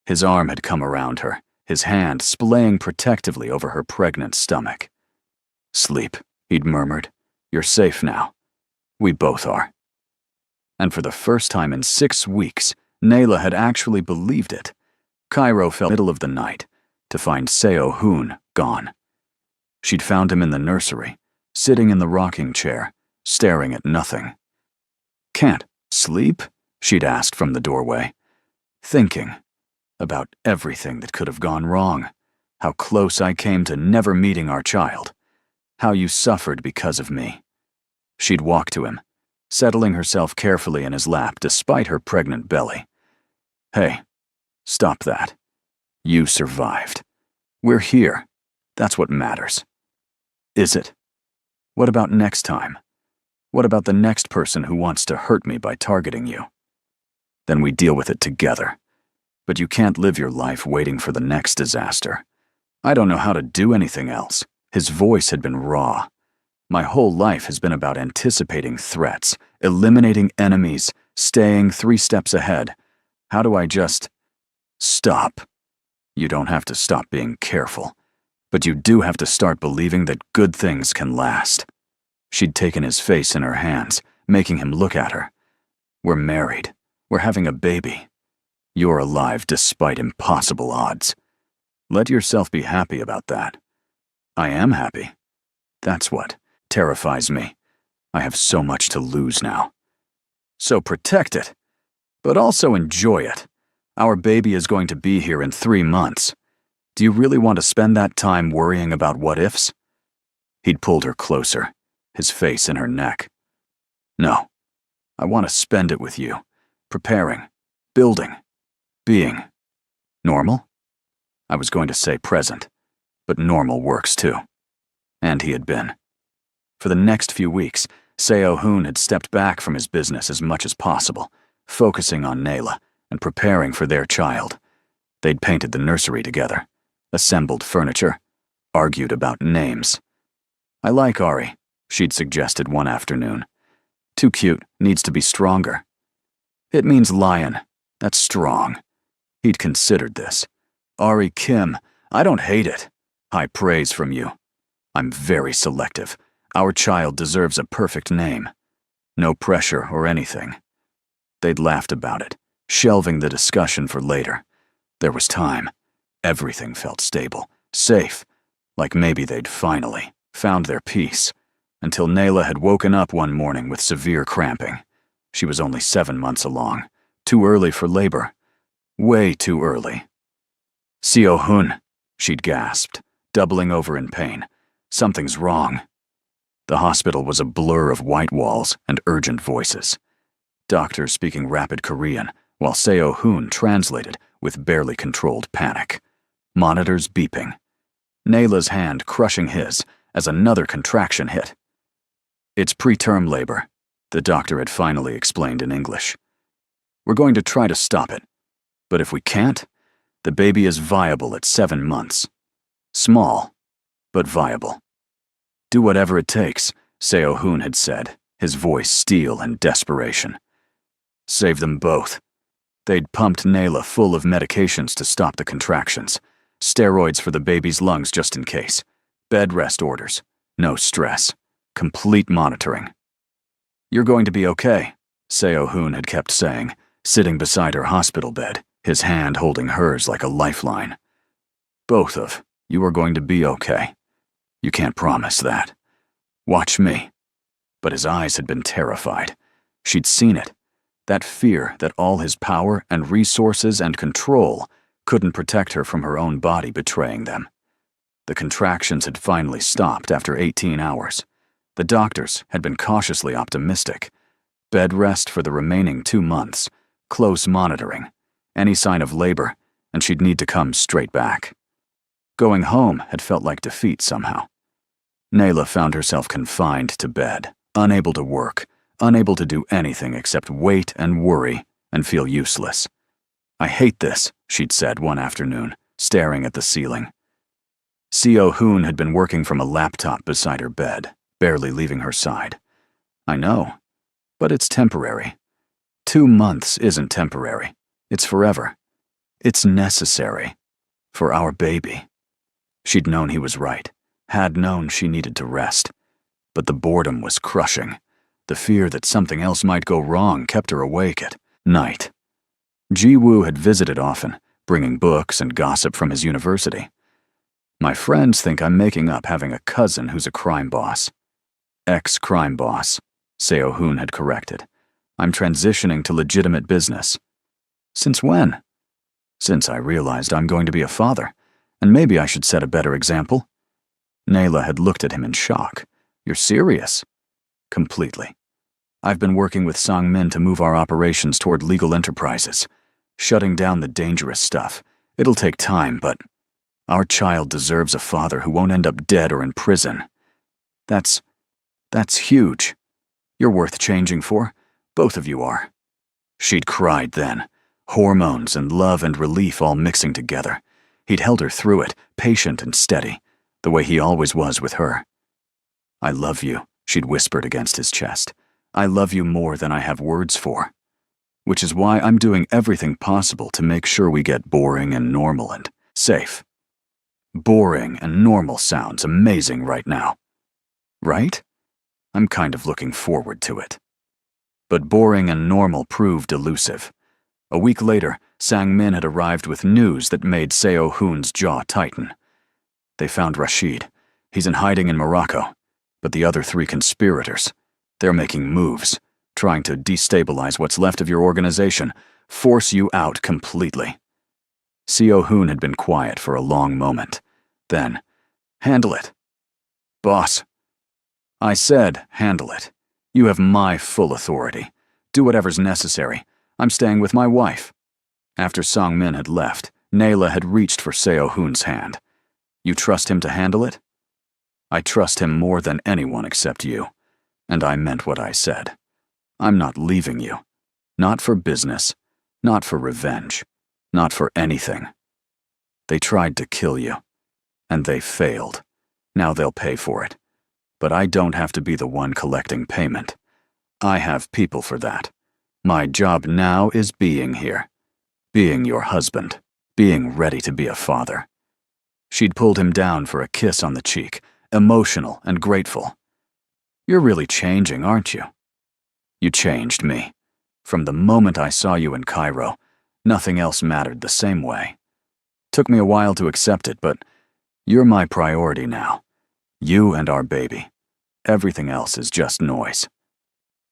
His arm had come around her, his hand splaying protectively over her pregnant stomach. "Sleep," he'd murmured. "You're safe now. We both are." And for the first time in 6 weeks, Nayla had actually believed it. Cairo fell middle of the night to find Seo-hoon gone. She'd found him in the nursery, sitting in the rocking chair, staring at nothing. "Can't sleep?" she'd asked from the doorway. Thinking about everything that could have gone wrong, how close I came to never meeting our child, how you suffered because of me. She'd walk to him, settling herself carefully in his lap despite her pregnant belly. "Hey, stop that. You survived. We're here. That's what matters." "Is it? What about next time? What about the next person who wants to hurt me by targeting you? Then we deal with it together. But you can't live your life waiting for the next disaster. I don't know how to do anything else." His voice had been raw. "My whole life has been about anticipating threats, eliminating enemies, staying 3 steps ahead. How do I just stop?" "You don't have to stop being careful, but you do have to start believing that good things can last." She'd taken his face in her hands, making him look at her. "We're married. We're having a baby. You're alive despite impossible odds. Let yourself be happy about that." "I am happy. That's what terrifies me. I have so much to lose now." "So protect it, but also enjoy it. Our baby is going to be here in 3 months. Do you really want to spend that time worrying about what-ifs?" He'd pulled her closer, his face in her neck. "No, I want to spend it with you, preparing, building, being normal." I was going to say present, but normal works too. And he had been. For the next few weeks, Seo-hoon had stepped back from his business as much as possible, focusing on Nayla and preparing for their child. They'd painted the nursery together, assembled furniture, argued about names. "I like Ari," she'd suggested one afternoon. "Too cute, needs to be stronger." "It means lion. That's strong." He'd considered this. "Ari Kim, I don't hate it. High praise from you. I'm very selective. Our child deserves a perfect name. No pressure or anything." They'd laughed about it, shelving the discussion for later. There was time. Everything felt stable, safe, like maybe they'd finally found their peace, until Nayla had woken up one morning with severe cramping. She was only 7 months along, too early for labor. Way too early. "Seo-hoon," she'd gasped, doubling over in pain. "Something's wrong." The hospital was a blur of white walls and urgent voices. Doctors speaking rapid Korean, while Seo-hoon translated with barely controlled panic. Monitors beeping. Nayla's hand crushing his as another contraction hit. "It's preterm labor," the doctor had finally explained in English. "We're going to try to stop it. But if we can't, the baby is viable at 7 months. Small, but viable." "Do whatever it takes," Seo-hoon had said, his voice steel in desperation. Save them both. They'd pumped Nayla full of medications to stop the contractions. Steroids for the baby's lungs just in case. Bed rest orders. No stress. Complete monitoring. "You're going to be okay," Seo-hoon had kept saying, sitting beside her hospital bed, his hand holding hers like a lifeline. "Both of you are going to be okay. You can't promise that. Watch me." But his eyes had been terrified. She'd seen it. That fear that all his power and resources and control couldn't protect her from her own body betraying them. The contractions had finally stopped after 18 hours. The doctors had been cautiously optimistic. Bed rest for the remaining 2 months, close monitoring, any sign of labor, and she'd need to come straight back. Going home had felt like defeat somehow. Nayla found herself confined to bed, unable to work, unable to do anything except wait and worry and feel useless. "I hate this," she'd said one afternoon, staring at the ceiling. Seo-hoon had been working from a laptop beside her bed, barely leaving her side. "I know, but it's temporary. 2 months isn't temporary. It's forever. It's necessary. For our baby." She'd known he was right, had known she needed to rest. But the boredom was crushing. The fear that something else might go wrong kept her awake at night. Ji-woo had visited often, bringing books and gossip from his university. My friends think I'm making up having a cousin who's a crime boss. Ex-crime boss, Seo-hoon had corrected. I'm transitioning to legitimate business. Since when? Since I realized I'm going to be a father, and maybe I should set a better example. Nayla had looked at him in shock. You're serious? Completely. I've been working with Sang-min to move our operations toward legal enterprises, shutting down the dangerous stuff. It'll take time, but our child deserves a father who won't end up dead or in prison. That's huge. You're worth changing for. Both of you are. She'd cried then, hormones and love and relief all mixing together. He'd held her through it, patient and steady, the way he always was with her. I love you, she'd whispered against his chest. I love you more than I have words for. Which is why I'm doing everything possible to make sure we get boring and normal and safe. Boring and normal sounds amazing right now. Right? I'm kind of looking forward to it. But boring and normal proved elusive. A week later, Sang-min had arrived with news that made Seo-hoon's jaw tighten. They found Rashid. He's in hiding in Morocco. But the other 3 conspirators, they're making moves, trying to destabilize what's left of your organization, force you out completely. Seo-hoon had been quiet for a long moment. Then, handle it. Boss. I said, handle it. You have my full authority. Do whatever's necessary. I'm staying with my wife. After Sang-min had left, Nayla had reached for Seo-hoon's hand. You trust him to handle it? I trust him more than anyone except you. And I meant what I said. I'm not leaving you. Not for business. Not for revenge. Not for anything. They tried to kill you. And they failed. Now they'll pay for it. But I don't have to be the one collecting payment. I have people for that. My job now is being here. Being your husband. Being ready to be a father. She'd pulled him down for a kiss on the cheek, emotional and grateful. You're really changing, aren't you? You changed me. From the moment I saw you in Cairo, nothing else mattered the same way. Took me a while to accept it, but you're my priority now. You and our baby. Everything else is just noise.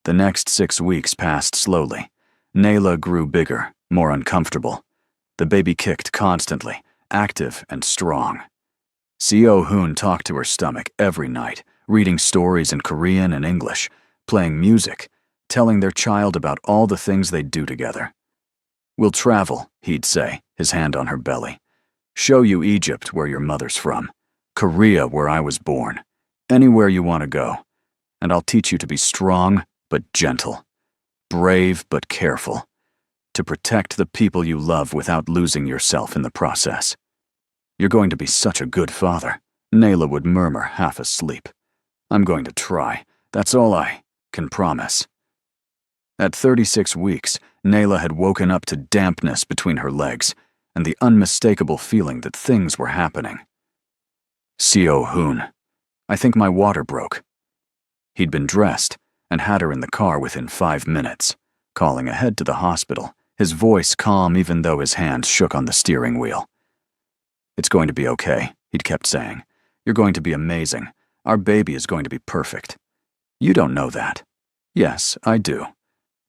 The next 6 weeks passed slowly. Nayla grew bigger, more uncomfortable. The baby kicked constantly, active and strong. Seo-hoon talked to her stomach every night, reading stories in Korean and English, playing music, telling their child about all the things they'd do together. We'll travel, he'd say, his hand on her belly. Show you Egypt, where your mother's from. Korea, where I was born. Anywhere you want to go. And I'll teach you to be strong but gentle. Brave but careful. To protect the people you love without losing yourself in the process. You're going to be such a good father, Nayla would murmur, half asleep. I'm going to try. That's all I can promise. At 36 weeks, Nayla had woken up to dampness between her legs and the unmistakable feeling that things were happening. Seo-hoon, I think my water broke. He'd been dressed and had her in the car within 5 minutes, calling ahead to the hospital, his voice calm even though his hands shook on the steering wheel. It's going to be okay, he'd kept saying. You're going to be amazing. Our baby is going to be perfect. You don't know that. Yes, I do.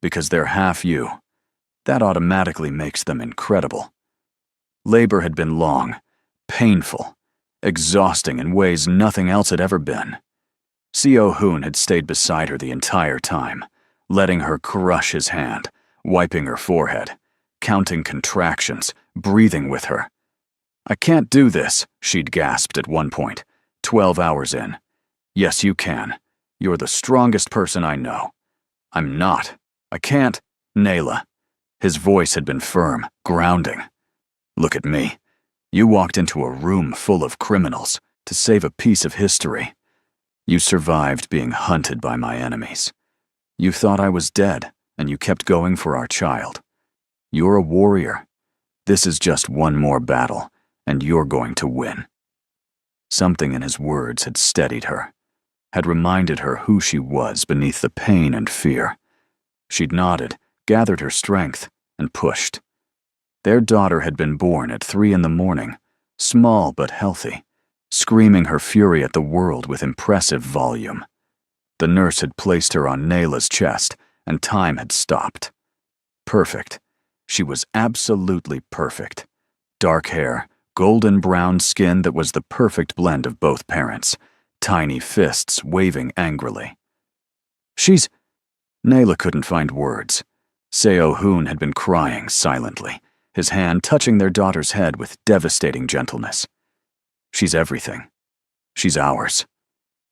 Because they're half you. That automatically makes them incredible. Labor had been long, painful, exhausting in ways nothing else had ever been. Seo-hoon had stayed beside her the entire time, letting her crush his hand, wiping her forehead, counting contractions, breathing with her. I can't do this, she'd gasped at one point, 12 hours in. Yes, you can. You're the strongest person I know. I'm not. I can't. Nayla. His voice had been firm, grounding. Look at me. You walked into a room full of criminals to save a piece of history. You survived being hunted by my enemies. You thought I was dead, and you kept going for our child. You're a warrior. This is just one more battle, and you're going to win. Something in his words had steadied her, had reminded her who she was beneath the pain and fear. She'd nodded, gathered her strength, and pushed. Their daughter had been born at 3 in the morning, small but healthy, screaming her fury at the world with impressive volume. The nurse had placed her on Nayla's chest, and time had stopped. Perfect. She was absolutely perfect. Dark hair, golden brown skin that was the perfect blend of both parents, tiny fists waving angrily. Nayla couldn't find words. Seo-hoon had been crying silently, his hand touching their daughter's head with devastating gentleness. She's everything. She's ours.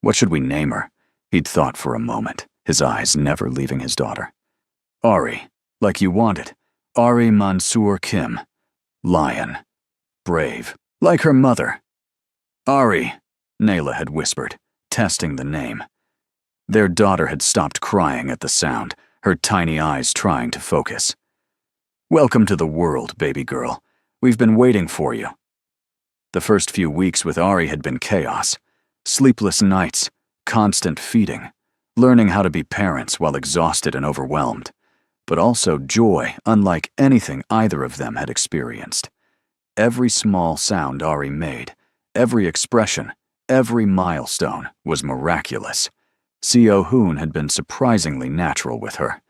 What should we name her? He'd thought for a moment, his eyes never leaving his daughter. Ari, like you wanted. Ari Mansoor Kim. Lion. Brave. Like her mother. Ari, Nayla had whispered, testing the name. Their daughter had stopped crying at the sound, her tiny eyes trying to focus. Welcome to the world, baby girl. We've been waiting for you. The first few weeks with Ari had been chaos. Sleepless nights, constant feeding, learning how to be parents while exhausted and overwhelmed, but also joy unlike anything either of them had experienced. Every small sound Ari made, every expression, every milestone was miraculous. Seo-hoon had been surprisingly natural with her.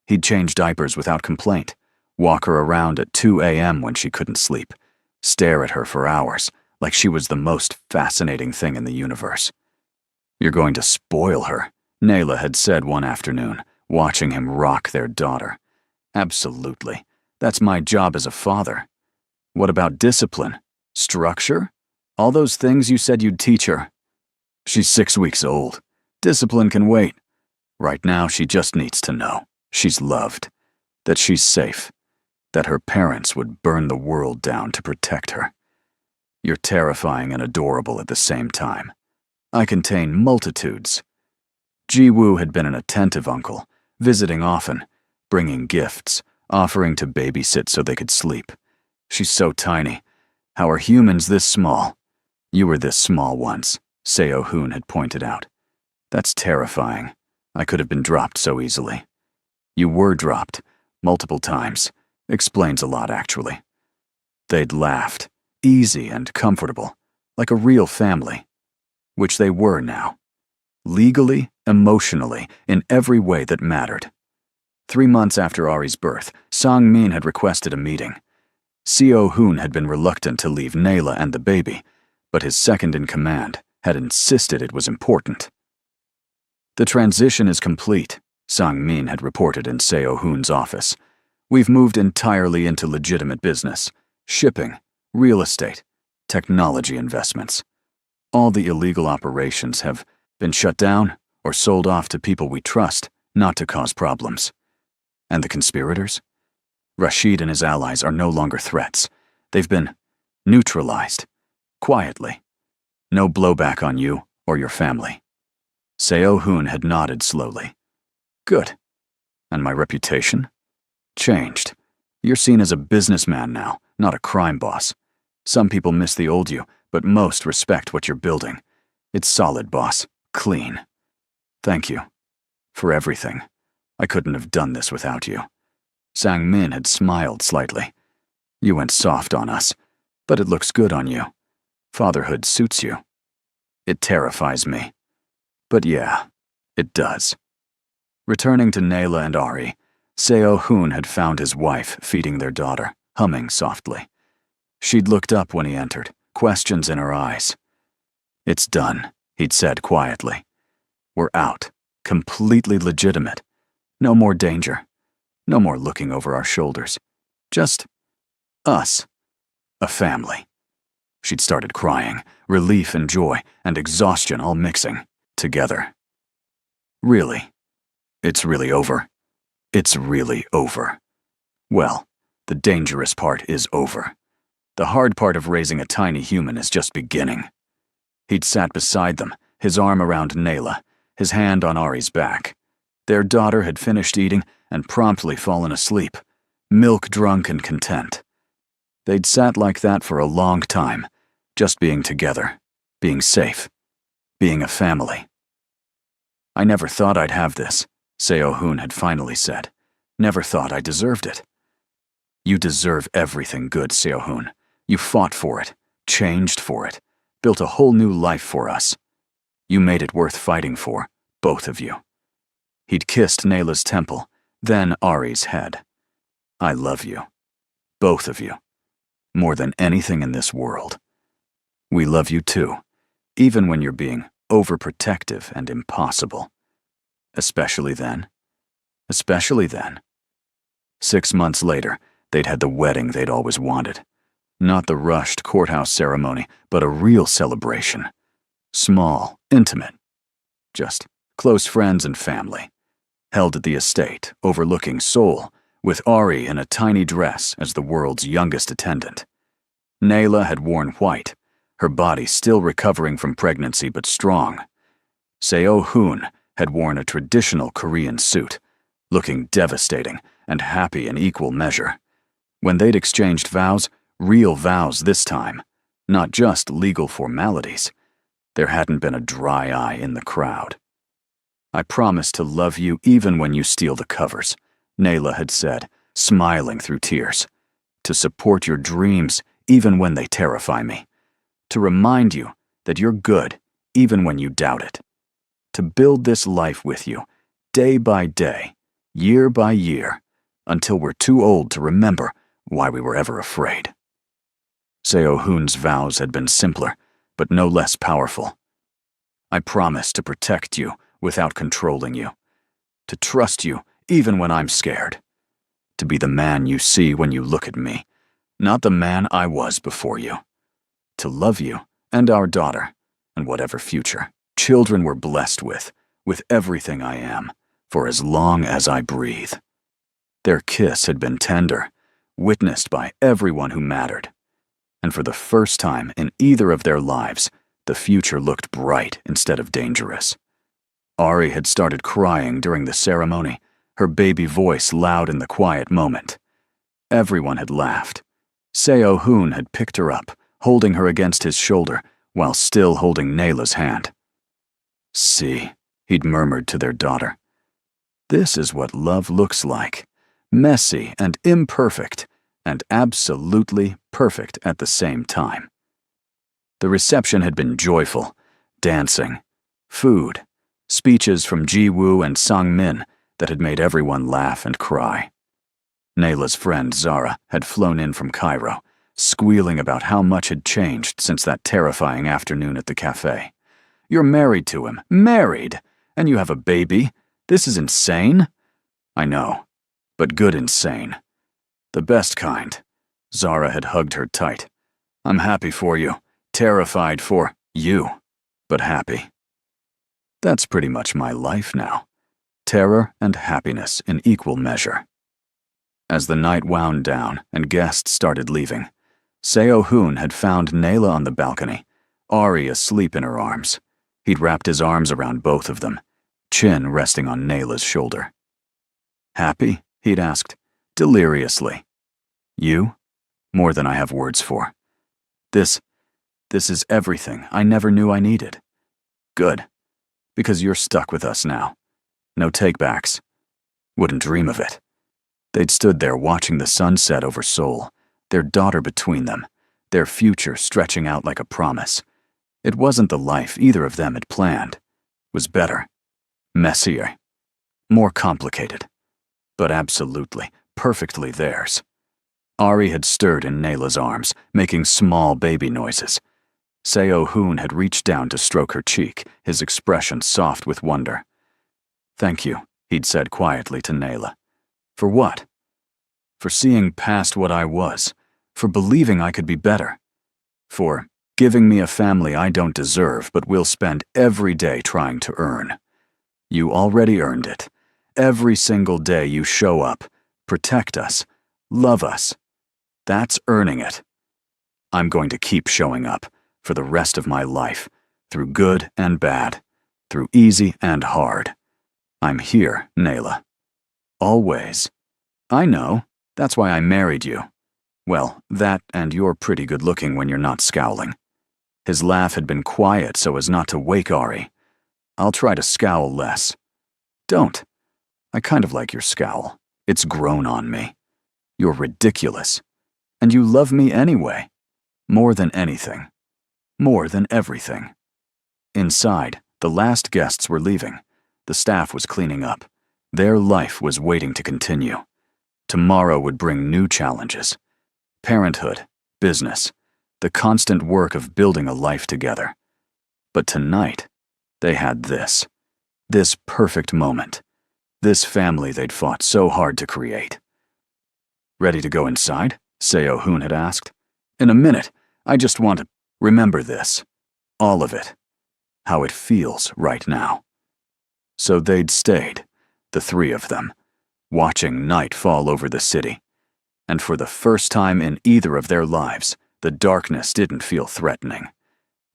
He'd change diapers without complaint, walk her around at 2 a.m. when she couldn't sleep, stare at her for hours like she was the most fascinating thing in the universe. You're going to spoil her, Nayla had said one afternoon, watching him rock their daughter. Absolutely. That's my job as a father. What about discipline? Structure? All those things you said you'd teach her. She's 6 weeks old. Discipline can wait. Right now, she just needs to know she's loved, that she's safe, that her parents would burn the world down to protect her. You're terrifying and adorable at the same time. I contain multitudes. Ji-woo had been an attentive uncle, visiting often, bringing gifts, offering to babysit so they could sleep. She's so tiny. How are humans this small? You were this small once, Seo-hoon had pointed out. That's terrifying. I could have been dropped so easily. You were dropped, multiple times. Explains a lot, actually. They'd laughed, easy and comfortable, like a real family. Which they were now. Legally, emotionally, in every way that mattered. 3 months after Ari's birth, Sang-min had requested a meeting. Seo-hoon had been reluctant to leave Nayla and the baby, but his second-in-command had insisted it was important. The transition is complete, Sang-min had reported in Seo-hoon's office. We've moved entirely into legitimate business, shipping, real estate, technology investments. All the illegal operations have been shut down or sold off to people we trust, not to cause problems. And the conspirators? Rashid and his allies are no longer threats. They've been neutralized, quietly. No blowback on you or your family. Seo-hoon had nodded slowly. Good. And my reputation? Changed. You're seen as a businessman now, not a crime boss. Some people miss the old you, but most respect what you're building. It's solid, boss. Clean. Thank you. For everything. I couldn't have done this without you. Sang-min had smiled slightly. You went soft on us, but it looks good on you. Fatherhood suits you. It terrifies me. But yeah, it does. Returning to Nayla and Ari, Seo-hoon had found his wife feeding their daughter, humming softly. She'd looked up when he entered, questions in her eyes. It's done, he'd said quietly. We're out, completely legitimate. No more danger. No more looking over our shoulders. Just us. A family. She'd started crying, relief and joy, and exhaustion all mixing. Together. Really? It's really over. It's really over. Well, the dangerous part is over. The hard part of raising a tiny human is just beginning. He'd sat beside them, his arm around Nayla, his hand on Ari's back. Their daughter had finished eating and promptly fallen asleep, milk-drunk and content. They'd sat like that for a long time, just being together, being safe, being a family. I never thought I'd have this, Seo-hoon had finally said. Never thought I deserved it. You deserve everything good, Seo-hoon. You fought for it, changed for it, built a whole new life for us. You made it worth fighting for, both of you." He'd kissed Nayla's temple, then Ari's head. "I love you, both of you, more than anything in this world. We love you too, even when you're being overprotective and impossible. Especially then. Especially then." 6 months later, they'd had the wedding they'd always wanted. Not the rushed courthouse ceremony, but a real celebration. Small, intimate. Just close friends and family. Held at the estate, overlooking Seoul, with Ari in a tiny dress as the world's youngest attendant. Nayla had worn white, her body still recovering from pregnancy but strong. Seo-hoon had worn a traditional Korean suit, looking devastating and happy in equal measure. When they'd exchanged vows, real vows this time, not just legal formalities, there hadn't been a dry eye in the crowd. "I promise to love you even when you steal the covers," Nayla had said, smiling through tears. "To support your dreams even when they terrify me. To remind you that you're good even when you doubt it. To build this life with you, day by day, year by year, until we're too old to remember why we were ever afraid." Seo-hoon's vows had been simpler, but no less powerful. "I promise to protect you without controlling you. To trust you even when I'm scared. To be the man you see when you look at me, not the man I was before you. To love you and our daughter, and whatever future children we're blessed with everything I am, for as long as I breathe." Their kiss had been tender, witnessed by everyone who mattered. And for the first time in either of their lives, the future looked bright instead of dangerous. Ari had started crying during the ceremony, her baby voice loud in the quiet moment. Everyone had laughed. Seo-hoon had picked her up, holding her against his shoulder, while still holding Nayla's hand. "See," he'd murmured to their daughter. "This is what love looks like. Messy and imperfect, and absolutely perfect at the same time." The reception had been joyful, dancing, food, speeches from Ji-woo and Sang-min that had made everyone laugh and cry. Nayla's friend Zara had flown in from Cairo, squealing about how much had changed since that terrifying afternoon at the cafe. "You're married to him, married, and you have a baby. This is insane." "I know, but good insane. The best kind." Zara had hugged her tight. "I'm happy for you, terrified for you, but happy." That's pretty much my life now. Terror and happiness in equal measure. As the night wound down and guests started leaving, Seo-hoon had found Nayla on the balcony, Ari asleep in her arms. He'd wrapped his arms around both of them, chin resting on Nayla's shoulder. "Happy?" he'd asked, deliriously. "You? More than I have words for. This is everything I never knew I needed. Good, because you're stuck with us now. No takebacks. Wouldn't dream of it." They'd stood there watching the sunset over Seoul, their daughter between them, their future stretching out like a promise. It wasn't the life either of them had planned. It was better, messier, more complicated, but absolutely, perfectly theirs. Ari had stirred in Nayla's arms, making small baby noises. Seo-hoon had reached down to stroke her cheek, his expression soft with wonder. "Thank you," he'd said quietly to Nayla. "For what?" "For seeing past what I was, for believing I could be better, for giving me a family I don't deserve but will spend every day trying to earn. You already earned it. Every single day you show up, protect us, love us. That's earning it. I'm going to keep showing up for the rest of my life, through good and bad, through easy and hard. I'm here, Nayla. Always. I know. That's why I married you. Well, that and you're pretty good looking when you're not scowling." His laugh had been quiet so as not to wake Ari. "I'll try to scowl less." "Don't. I kind of like your scowl. It's grown on me. You're ridiculous. And you love me anyway. More than anything. more than everything. Inside, the last guests were leaving. The staff was cleaning up. Their life was waiting to continue. Tomorrow would bring new challenges. Parenthood, business, the constant work of building a life together. But tonight, they had this perfect moment, this family they'd fought so hard to create. "Ready to go inside?" Seo-hoon had asked. "In a minute. I just want to remember this. All of it. How it feels right now." So they'd stayed, the three of them, watching night fall over the city. And for the first time in either of their lives, the darkness didn't feel threatening.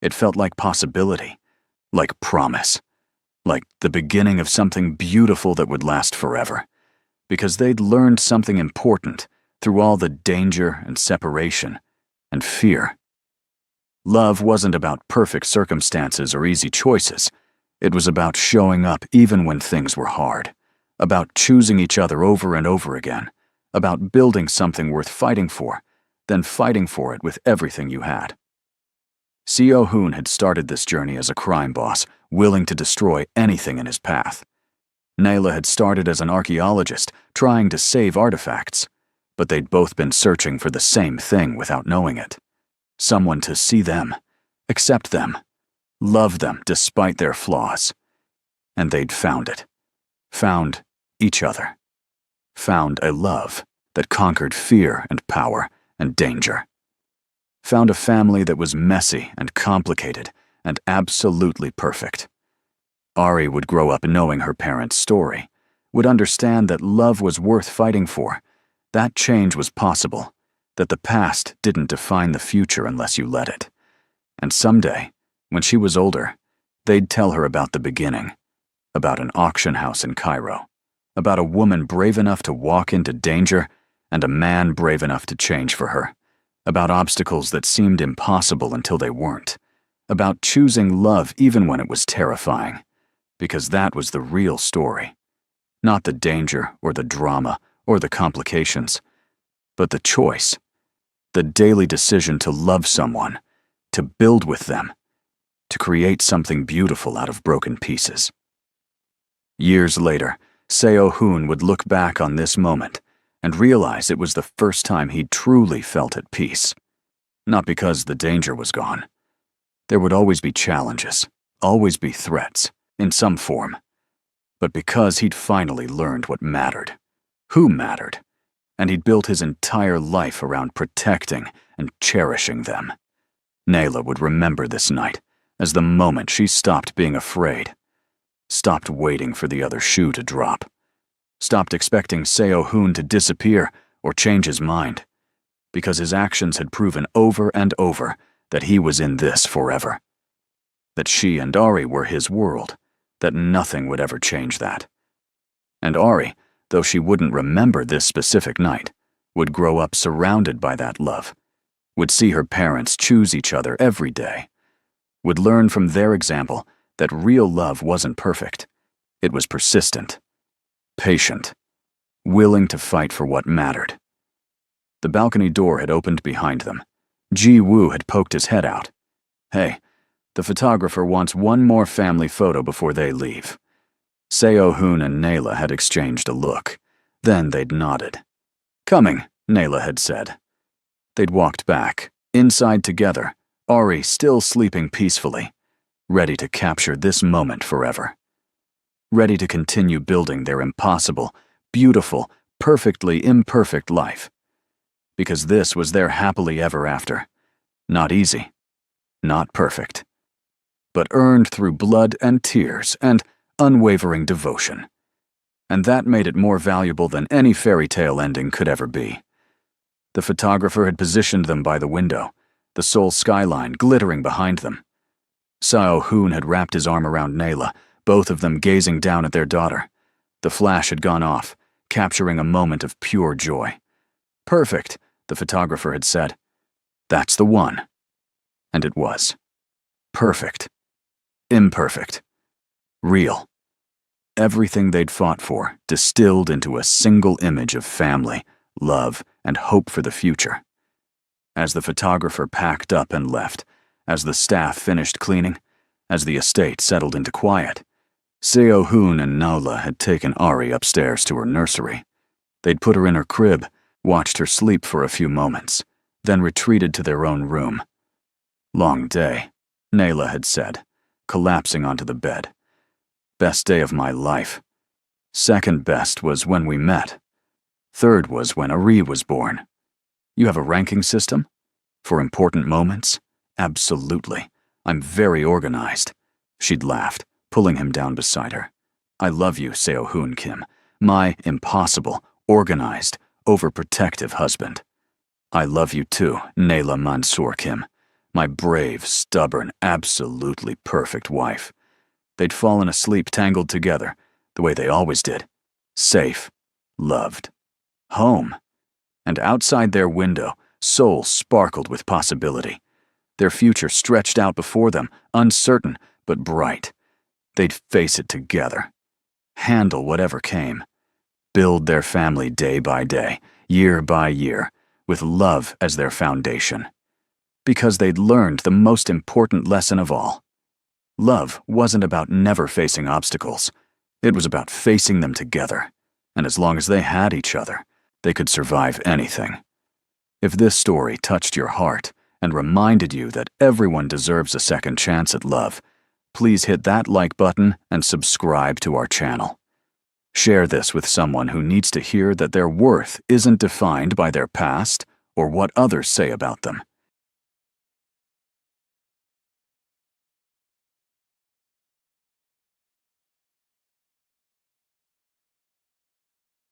It felt like possibility, like promise, like the beginning of something beautiful that would last forever. Because they'd learned something important through all the danger and separation and fear. Love wasn't about perfect circumstances or easy choices. It was about showing up even when things were hard, about choosing each other over and over again, about building something worth fighting for, then fighting for it with everything you had. Seo-hoon had started this journey as a crime boss, willing to destroy anything in his path. Nayla had started as an archaeologist, trying to save artifacts, but they'd both been searching for the same thing without knowing it. Someone to see them, accept them, love them despite their flaws. And they'd found it. Found each other. Found a love that conquered fear and power and danger. Found a family that was messy and complicated and absolutely perfect. Ari would grow up knowing her parents' story, would understand that love was worth fighting for, that change was possible, that the past didn't define the future unless you let it. And someday, when she was older, they'd tell her about the beginning, about an auction house in Cairo, about a woman brave enough to walk into danger and a man brave enough to change for her, about obstacles that seemed impossible until they weren't, about choosing love even when it was terrifying, because that was the real story. Not the danger or the drama or the complications, but the choice, the daily decision to love someone, to build with them, to create something beautiful out of broken pieces. Years later, Seo-hoon would look back on this moment and realize it was the first time he'd truly felt at peace. Not because the danger was gone. There would always be challenges, always be threats, in some form. But because he'd finally learned what mattered, who mattered, and he'd built his entire life around protecting and cherishing them. Nayla would remember this night as the moment she stopped being afraid, stopped waiting for the other shoe to drop, stopped expecting Seo-hoon to disappear or change his mind, because his actions had proven over and over that he was in this forever, that she and Ari were his world, that nothing would ever change that. And Ari, though she wouldn't remember this specific night, would grow up surrounded by that love, would see her parents choose each other every day, would learn from their example that real love wasn't perfect. It was persistent, patient, willing to fight for what mattered. The balcony door had opened behind them. Ji-woo had poked his head out. "Hey, the photographer wants one more family photo before they leave." Seo-hoon and Nayla had exchanged a look. Then they'd nodded. "Coming," Nayla had said. They'd walked back, inside together, Ari still sleeping peacefully, ready to capture this moment forever. Ready to continue building their impossible, beautiful, perfectly imperfect life. Because this was their happily ever after. Not easy, not perfect, but earned through blood and tears and unwavering devotion. And that made it more valuable than any fairy tale ending could ever be. The photographer had positioned them by the window, the Seoul skyline glittering behind them. Seo-hoon had wrapped his arm around Nayla, both of them gazing down at their daughter. The flash had gone off, capturing a moment of pure joy. "Perfect," the photographer had said. "That's the one." And it was. Perfect. Imperfect. Real. Everything they'd fought for distilled into a single image of family, love, and hope for the future. As the photographer packed up and left, As the staff finished cleaning, as the estate settled into quiet, Seo-hoon and Naula had taken Ari upstairs to her nursery. They'd put her in her crib, watched her sleep for a few moments, then retreated to their own room. "Long day," Naila had said, collapsing onto the bed. "Best day of my life. Second best was when we met. Third was when Ari was born. You have a ranking system? For important moments? Absolutely. I'm very organized." She'd laughed, pulling him down beside her. "I love you, Seo-hoon Kim, my impossible, organized, overprotective husband. I love you too, Naila Mansour Kim, my brave, stubborn, absolutely perfect wife." They'd fallen asleep tangled together, the way they always did. Safe. Loved. Home. And outside their window, Seoul sparkled with possibility. Their future stretched out before them, uncertain but bright. They'd face it together. Handle whatever came. Build their family day by day, year by year, with love as their foundation. Because they'd learned the most important lesson of all. Love wasn't about never facing obstacles. It was about facing them together. And as long as they had each other, they could survive anything. If this story touched your heart and reminded you that everyone deserves a second chance at love, please hit that like button and subscribe to our channel. Share this with someone who needs to hear that their worth isn't defined by their past or what others say about them.